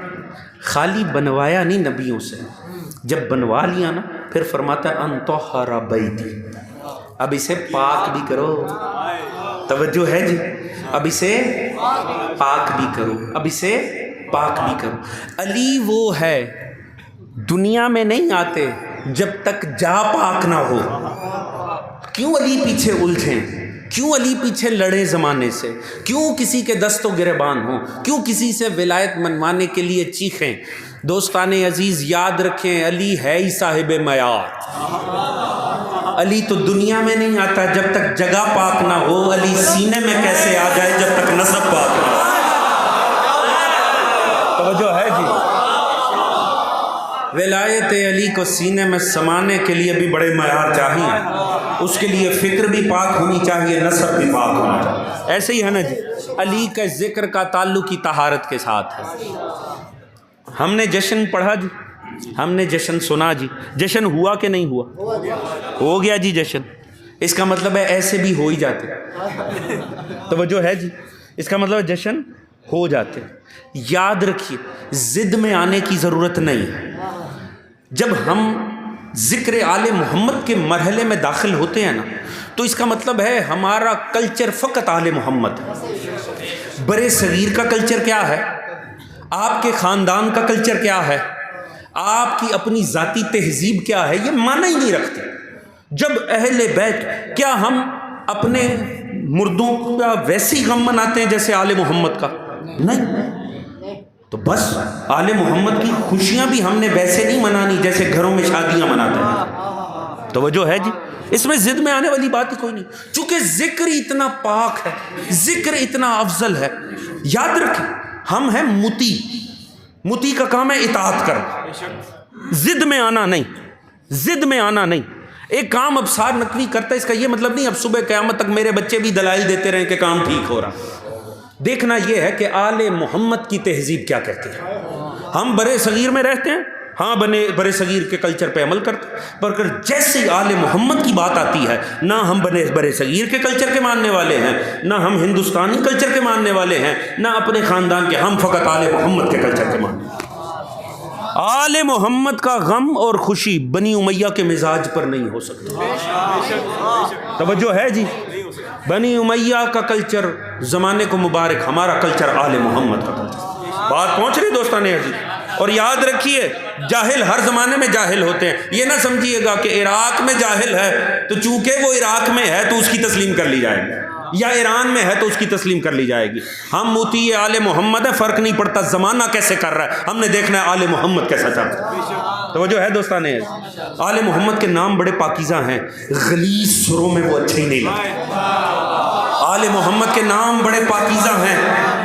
خالی بنوایا نہیں نبیوں سے، جب بنوا لیا نا پھر فرماتا ہے ان طہر بیتی، اب اسے پاک بھی کرو. توجہ ہے جی. اب اسے پاک بھی کرو، اب اسے پاک بھی کرو. علی وہ ہے دنیا میں نہیں آتے جب تک جا پاک نہ ہو. کیوں علی پیچھے الجھیں، کیوں علی پیچھے لڑے زمانے سے، کیوں کسی کے دست و گریبان ہوں، کیوں کسی سے ولایت منوانے کے لیے چیخیں. دوستان عزیز یاد رکھیں، علی ہے ہی صاحب معیار. علی تو دنیا میں نہیں آتا جب تک جگہ پاک نہ ہو. علی سینے میں کیسے آ جائے جب تک نسب پاک نہ ہو. توجہ ہے جی. ولایت علی کو سینے میں سمانے کے لیے بھی بڑے معیار چاہیے. اس کے لیے فکر بھی پاک ہونی چاہیے، نسب بھی پاک ہونا چاہیے. ایسے ہی ہے نا جی. علی کا ذکر کا تعلق ہی طہارت کے ساتھ ہے. ہم نے جشن پڑھا جی، ہم نے جشن سنا جی. جشن ہوا کہ نہیں ہوا؟ ہو گیا جی جشن. اس کا مطلب ہے ایسے بھی ہو ہی جاتے. توجہ ہے جی. اس کا مطلب ہے جشن ہو جاتے. یاد رکھیے ضد میں آنے کی ضرورت نہیں ہے. جب ہم ذکر آل محمد کے مرحلے میں داخل ہوتے ہیں نا تو اس کا مطلب ہے ہمارا کلچر فقط آل محمد ہے. برے صغیر کا کلچر کیا ہے، آپ کے خاندان کا کلچر کیا ہے، آپ کی اپنی ذاتی تہذیب کیا ہے، یہ معنی ہی نہیں رکھتے. جب اہل بیت، کیا ہم اپنے مردوں کا ویسے ہی غم مناتے ہیں جیسے آل محمد کا؟ نہیں. تو بس آل محمد کی خوشیاں بھی ہم نے ویسے نہیں منانی جیسے گھروں میں شادیاں مناتے ہیں. توجہ ہے جی. اس میں ضد میں آنے والی بات ہی کوئی نہیں، چونکہ ذکر اتنا پاک ہے، ذکر اتنا افضل ہے. یاد رکھیں ہم ہیں متی. متی کا کام ہے اطاعت کرنا، ضد میں آنا نہیں. ضد میں آنا نہیں. ایک کام ابصار نقوی کرتا ہے، اس کا یہ مطلب نہیں اب صبح قیامت تک میرے بچے بھی دلائل دیتے رہیں کہ کام ٹھیک ہو رہا. دیکھنا یہ ہے کہ آل محمد کی تہذیب کیا کہتی ہے. ہم برے صغیر میں رہتے ہیں، ہاں برے صغیر کے کلچر پہ عمل کرتے ہیں، پر جیسے ہی آل محمد کی بات آتی ہے نہ ہم برے صغیر کے کلچر کے ماننے والے ہیں، نہ ہم ہندوستانی کلچر کے ماننے والے ہیں، نہ اپنے خاندان کے. ہم فقط آل محمد کے کلچر کے ماننے والے. آل محمد کا غم اور خوشی بنی امیہ کے مزاج پر نہیں ہو سکتا. توجہ ہے جی. بنی امیہ کا کلچر زمانے کو مبارک، ہمارا کلچر آل محمد کا کلچر. بات پہنچ رہی دوستان عزیز. اور یاد رکھیے جاہل ہر زمانے میں جاہل ہوتے ہیں. یہ نہ سمجھیے گا کہ عراق میں جاہل ہے تو چونکہ وہ عراق میں ہے تو اس کی تسلیم کر لی جائے گی، یا ایران میں ہے تو اس کی تسلیم کر لی جائے گی. ہم موتی آل محمد ہے، فرق نہیں پڑتا زمانہ کیسے کر رہا ہے، ہم نے دیکھنا ہے آل محمد کیسا چلتا ہے. توجہ ہے دوستان. آل محمد کے نام بڑے پاکیزہ ہیں، غلیظ سروں میں وہ اچھے ہی نہیں لگتے. آل محمد کے نام بڑے پاکیزہ ہیں،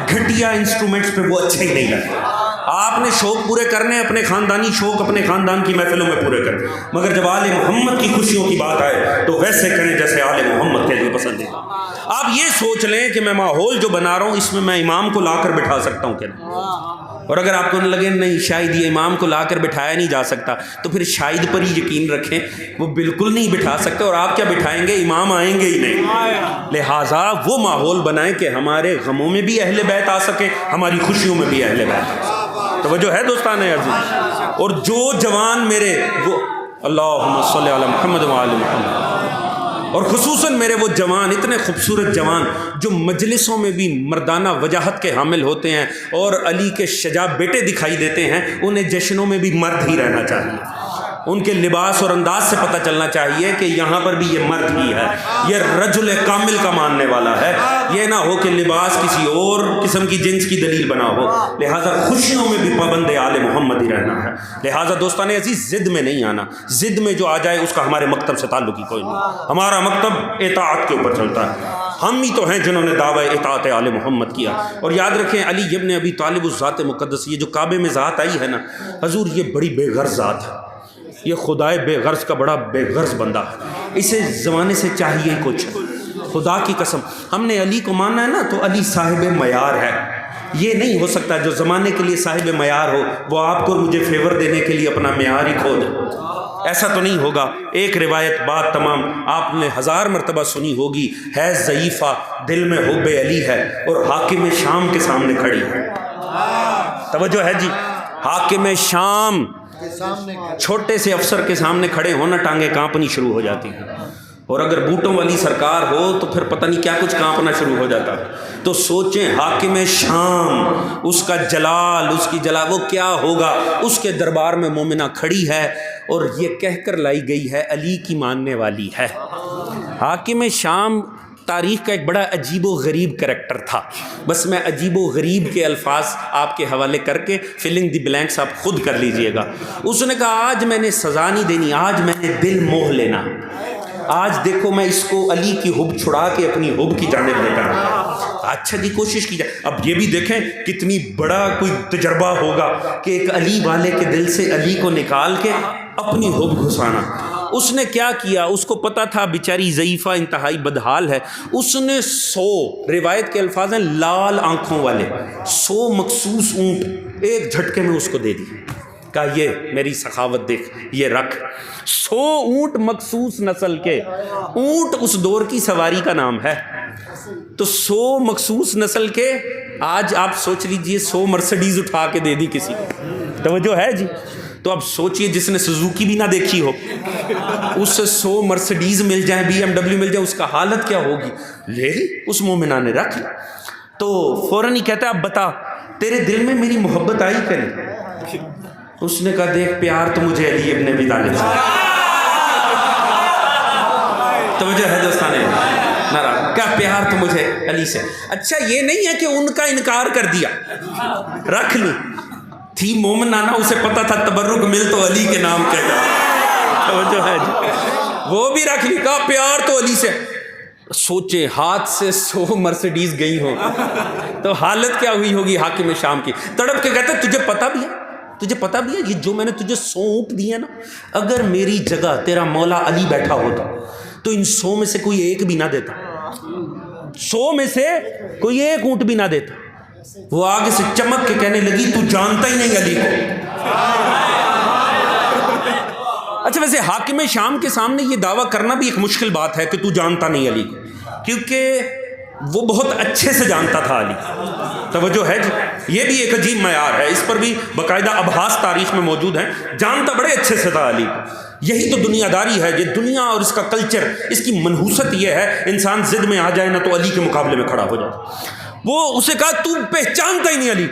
گھٹیا انسٹرومنٹس پہ وہ اچھے ہی نہیں لگتے. آپ نے شوق پورے کرنے، اپنے خاندانی شوق اپنے خاندان کی محفلوں میں پورے کرنے، مگر جب آل محمد کی خوشیوں کی بات آئے تو ویسے کریں جیسے آل محمد کے لیے پسند ہے. آپ یہ سوچ لیں کہ میں ماحول جو بنا رہا ہوں اس میں میں امام کو لا کر بٹھا سکتا ہوں کہ نہیں. اور اگر آپ کو نہ لگے نہیں شاید یہ امام کو لا کر بٹھایا نہیں جا سکتا تو پھر شاید پر ہی یقین رکھیں وہ بالکل نہیں بٹھا سکتے. اور آپ کیا بٹھائیں گے، امام آئیں گے ہی نہیں. لہٰذا وہ ماحول بنائیں کہ ہمارے غموں میں بھی اہل بیت آ سکے، ہماری خوشیوں میں بھی اہل بیت آ سکے. توجہ ہے دوستان عزیز. اور جو جوان میرے وہ اللہم صلی علی محمد و آل محمد، اور خصوصاً میرے وہ جوان، اتنے خوبصورت جوان جو مجلسوں میں بھی مردانہ وجاہت کے حامل ہوتے ہیں اور علی کے شجاع بیٹے دکھائی دیتے ہیں، انہیں جشنوں میں بھی مرد ہی رہنا چاہیے. ان کے لباس اور انداز سے پتہ چلنا چاہیے کہ یہاں پر بھی یہ مرد ہی ہے، یہ رجل کامل کا ماننے والا ہے. یہ نہ ہو کہ لباس کسی اور قسم کی جنس کی دلیل بنا ہو. لہٰذا خوشیوں میں بھی پابند آل محمد ہی رہنا ہے. لہٰذا دوستان عزیز ضد میں نہیں آنا. ضد میں جو آ جائے اس کا ہمارے مکتب سے تعلق ہی کوئی نہیں. ہمارا مکتب اطاعت کے اوپر چلتا ہے. ہم ہی تو ہیں جنہوں نے دعوی اطاعت آل محمد کیا. اور یاد رکھیں علی ابن ابی طالب اس ذات مقدس، یہ جو کعبے میں ذات آئی ہے نا حضور، یہ بڑی بے غرض ذات ہے. یہ خدائے بے غرض کا بڑا بے غرض بندہ ہے. اسے زمانے سے چاہیے کچھ. خدا کی قسم ہم نے علی کو ماننا ہے نا تو علی صاحب معیار ہے. یہ نہیں ہو سکتا جو زمانے کے لیے صاحب معیار ہو وہ آپ کو مجھے فیور دینے کے لیے اپنا معیار ہی کھو دے. ایسا تو نہیں ہوگا. ایک روایت بات تمام آپ نے 1000 مرتبہ سنی ہوگی، ہے ضعیفہ دل میں حب علی ہے اور حاکم شام کے سامنے کھڑی ہے. توجہ ہے جی. حاکم شام چھوٹے سے افسر کے سامنے کھڑے ہونا ٹانگیں کانپنی شروع ہو جاتی ہیں. اور اگر بوٹوں والی سرکار ہو تو پھر پتہ نہیں کیا کچھ کانپنا شروع ہو جاتا. تو سوچیں حاکم شام، اس کا جلال، اس کی جلال، وہ کیا ہوگا. اس کے دربار میں مومنہ کھڑی ہے اور یہ کہہ کر لائی گئی ہے علی کی ماننے والی ہے. حاکم شام تاریخ کا ایک بڑا عجیب و غریب کریکٹر تھا. بس میں عجیب و غریب کے الفاظ آپ کے حوالے کر کے فلنگ دی بلینکس آپ خود کر لیجئے گا. اس نے کہا آج میں نے سزا نہیں دینی، آج میں نے دل موہ لینا. آج دیکھو میں اس کو علی کی حب چھڑا کے اپنی حب کی جانب لے کر. اچھا جی کوشش کی جائے. اب یہ بھی دیکھیں کتنی بڑا کوئی تجربہ ہوگا کہ ایک علی والے کے دل سے علی کو نکال کے اپنی حب گھسانا. اس نے کیا کیا، اس کو پتا تھا بیچاری ضعیفہ انتہائی بدحال ہے. اس نے 100 روایت کے الفاظ ہیں لال آنکھوں والے 100 مخصوص اونٹ ایک جھٹکے میں اس کو دے دی. کہا یہ میری سخاوت دیکھ، یہ رکھ. 100 اونٹ مخصوص نسل کے. اونٹ اس دور کی سواری کا نام ہے. تو 100 مخصوص نسل کے. آج آپ سوچ لیجئے 100 مرسڈیز اٹھا کے دے دی کسی کو. توجہ ہے جی. تو اب سوچئے جس نے سزوکی بھی نہ دیکھی ہو اس سے 100 مرسڈیز مل جائیں، BMW مل جائے، اس کا حالت کیا ہوگی. لے لی اس مومنہ نے رکھ لی. تو فوراً ہی کہتا ہے اب بتا تیرے دل میں میری محبت آئی کہ نہیں. اس نے کہا دیکھ پیار تو مجھے علی ابن ابی طالب سے. توجہ ہے دوستان نارا، کیا پیار تو مجھے علی سے. اچھا یہ نہیں ہے کہ ان کا انکار کر دیا، رکھ لی. تھی مومن نانا، اسے پتا تھا تبرک مل تو علی کے نام کہے گا. توجہ ہے جی. وہ بھی رکھ لی. کہا پیار تو علی سے. سوچے ہاتھ سے 100 مرسڈیز گئی ہو تو حالت کیا ہوئی ہوگی حاکم شام کی. تڑپ کے کہتا تجھے پتا بھی ہے، تجھے پتا بھی ہے یہ جو میں نے تجھے 100 اونٹ دیے نا، اگر میری جگہ تیرا مولا علی بیٹھا ہوتا تو ان 100 میں سے کوئی ایک بھی نہ دیتا. 100 میں سے کوئی ایک اونٹ بھی نہ دیتا. وہ آگے سے چمک کے کہنے لگی تو جانتا ہی نہیں علی کو. اچھا ویسے حاکم شام کے سامنے یہ دعویٰ کرنا بھی ایک مشکل بات ہے کہ تو جانتا نہیں علی کو، کیونکہ وہ بہت اچھے سے جانتا تھا علی. توجہ ہے جی. یہ بھی ایک عجیب معیار ہے، اس پر بھی باقاعدہ ابحاث تاریخ میں موجود ہیں. جانتا بڑے اچھے سے تھا علی کو. یہی تو دنیا داری ہے. یہ دنیا اور اس کا کلچر، اس کی منحوست یہ ہے انسان ضد میں آ جائے نا تو علی کے مقابلے میں کھڑا ہو جاتا. وہ اسے کہا تو پہچانتا ہی نہیں علی.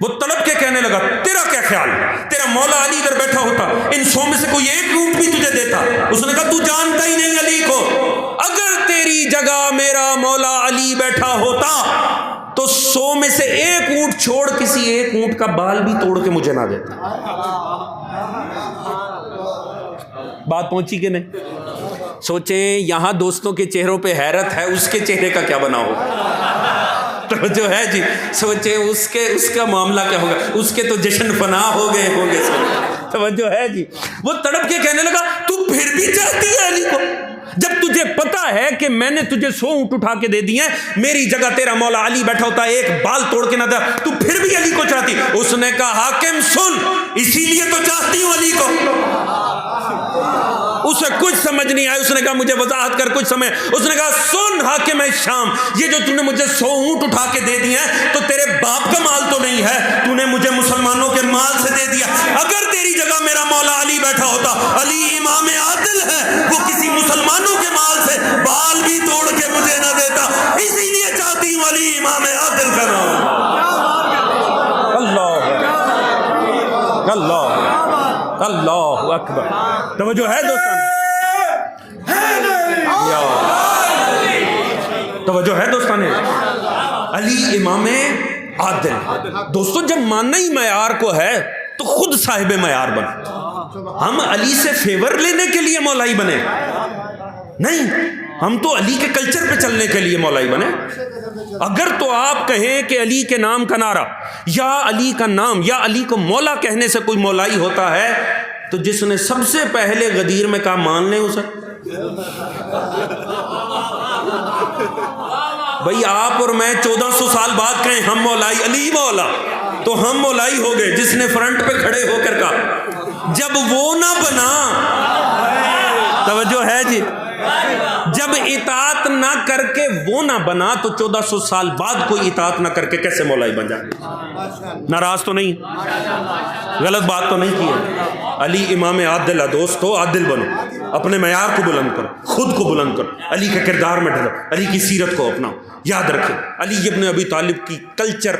وہ تڑپ کے کہنے لگا تیرا کیا خیال، تیرا مولا علی اگر بیٹھا ہوتا ان 100 میں سے کوئی ایک اونٹ بھی تجھے دیتا. اس نے کہا تو جانتا ہی نہیں علی کو. اگر تیری جگہ میرا مولا علی بیٹھا ہوتا تو 100 میں سے ایک اونٹ چھوڑ کسی ایک اونٹ کا بال بھی توڑ کے مجھے نہ دیتا. بات پہنچی کہ نہیں. سوچیں یہاں دوستوں کے چہروں پہ حیرت ہے، اس کے چہرے کا کیا بنا ہوگا. جو ہے جی سوچیں اس کا معاملہ کیا ہوگا. اس کے تو جشن فنا ہو گئے ہوں گے. توجہ ہے جی. وہ تڑپ کے کہنے لگا تو پھر بھی چاہتی ہے علی کو، جب تجھے پتا ہے کہ میں نے تجھے 100 اونٹ اٹھا کے دے دیے ہیں، میری جگہ تیرا مولا علی بیٹھا ہوتا ایک بال توڑ کے نہ دے، تو پھر بھی علی کو چاہتی. اس نے کہا حاکم سن، اسی لیے تو چاہتی ہوں علی کو. اسے کچھ سمجھ نہیں آیا. اس نے کہا مجھے وضاحت کر کچھ سمجھ. اس نے کہا سن حاکم شام، یہ جو تو نے مجھے 100 اونٹ اٹھا کے دے دیے ہیں تو تیرے باپ کا مال تو نہیں ہے، تو نے مجھے مسلمانوں کے مال سے دے دیا. اگر تیری جگہ میرا مولا علی بیٹھا ہوتا، علی امام عادل ہے، وہ کسی مسلمانوں کے مال سے بال بھی توڑ کے مجھے نہ دیتا. اسی لیے چاہتی ہوں علی امام عادل کا نام. اللہ اللہ اللہ اکبر. توجہ ہے دوستان، توجہ ہے دوستان. علی امام عادل. دوستو جب ماننا ہی معیار کو ہے تو خود صاحب معیار بن. ہم علی سے فیور لینے کے لیے مولائی بنے نہیں، ہم تو علی کے کلچر پہ چلنے کے لیے مولائی بنے. اگر تو آپ کہیں کہ علی کے نام کا نعرہ یا علی کا نام یا علی کو مولا کہنے سے کوئی مولائی ہوتا ہے تو جس نے سب سے پہلے غدیر میں کہا مان لیں اسے. بھئی آپ اور میں 1400 سال بعد کہیں ہم مولائی علی مولا تو ہم مولائی ہو گئے جس نے فرنٹ پہ کھڑے ہو کر کہا. جب وہ نہ بنا, توجہ ہے جی, جب اطاعت نہ کر کے وہ نہ بنا تو 1400 سال بعد کوئی اطاعت نہ کر کے کیسے مولائی بن جائے؟ ناراض تو نہیں, غلط بات تو نہیں کی ہے. علی امام عادل ہے دوستو, عادل بنو, اپنے معیار کو بلند کرو, خود کو بلند کرو, علی کے کردار میں ڈھلو, علی کی سیرت کو اپناؤ. یاد رکھیں علی ابن ابی طالب کی کلچر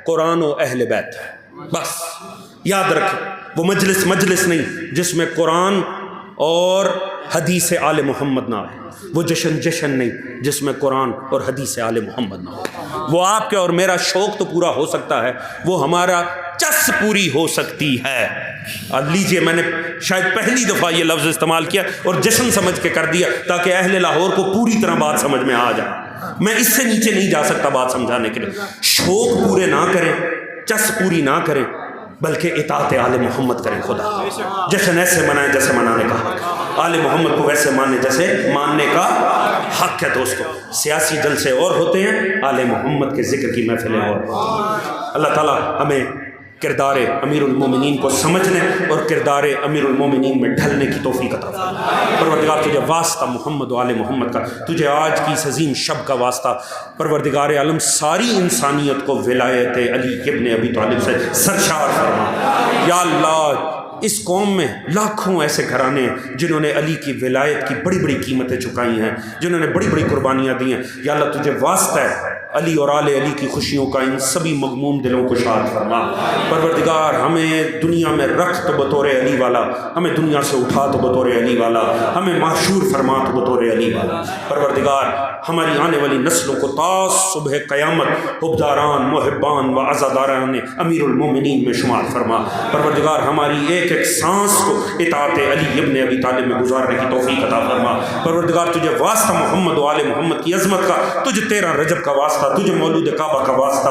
قرآن و اہل بیت ہے, بس یاد رکھیں. وہ مجلس نہیں جس میں قرآن اور حدیث آل محمد نہ آئے. وہ جشن نہیں جس میں قرآن اور حدیث آل محمد نہ ہو. وہ آپ کے اور میرا شوق تو پورا ہو سکتا ہے, وہ ہمارا چس پوری ہو سکتی ہے. اب لیجئے, میں نے شاید پہلی دفعہ یہ لفظ استعمال کیا اور جشن سمجھ کے کر دیا تاکہ اہل لاہور کو پوری طرح بات سمجھ میں آ جائے. میں اس سے نیچے نہیں جا سکتا بات سمجھانے کے لیے. شوق پورے نہ کریں, چس پوری نہ کریں, بلکہ اطاعت آل محمد کریں. خدا جشن ایسے منائیں جیسے منانے کا حق, آل محمد کو ویسے مانیں جیسے ماننے کا حق ہے. دوستو سیاسی جلسے اور ہوتے ہیں, آل محمد کے ذکر کی محفلیں اور. اللہ تعالیٰ ہمیں کردار امیر المومنین کو سمجھنے اور کردار امیر المومنین میں ڈھلنے کی توفیق عطا فرمائے. پروردگار تجھے واسطہ محمد و آل محمد کا, تجھے آج کی اس عظیم شب کا واسطہ پروردگار عالم ساری انسانیت کو ولایت علی ابن ابی طالب سے سرشار فرما. یا اللہ اس قوم میں لاکھوں ایسے گھرانے ہیں جنہوں نے علی کی ولایت کی بڑی بڑی قیمتیں چکائی ہیں, جنہوں نے بڑی بڑی قربانیاں دی ہیں. یا اللہ تجھے واسطہ ہے علی اور آل علی کی خوشیوں کا ان سبھی مغموم دلوں کو شاد فرما. پروردگار ہمیں دنیا میں رکھ تو بطور علی والا, ہمیں دنیا سے اٹھا تو بطور علی والا, ہمیں معشور فرما تو بطور علی والا. پروردگار ہماری آنے والی نسلوں کو تا صبح قیامت حبداران محبان و عزاداران امیر المومنین میں شمار فرما. پروردگار ہماری ایک ایک سانس کو اطاعت علی ابن ابی طالب میں گزارنے کی توفیق عطا فرما. پروردگار تجھے واسطہ محمد و آل محمد کی عظمت کا, تجھے 13 رجب کا واسطہ, تجھے مولود کعبہ کا واسطہ,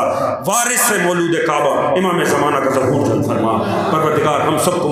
وارث سے مولود کعبہ امام زمانہ کا ظہور جلد فرما. پروردگار ہم سب کو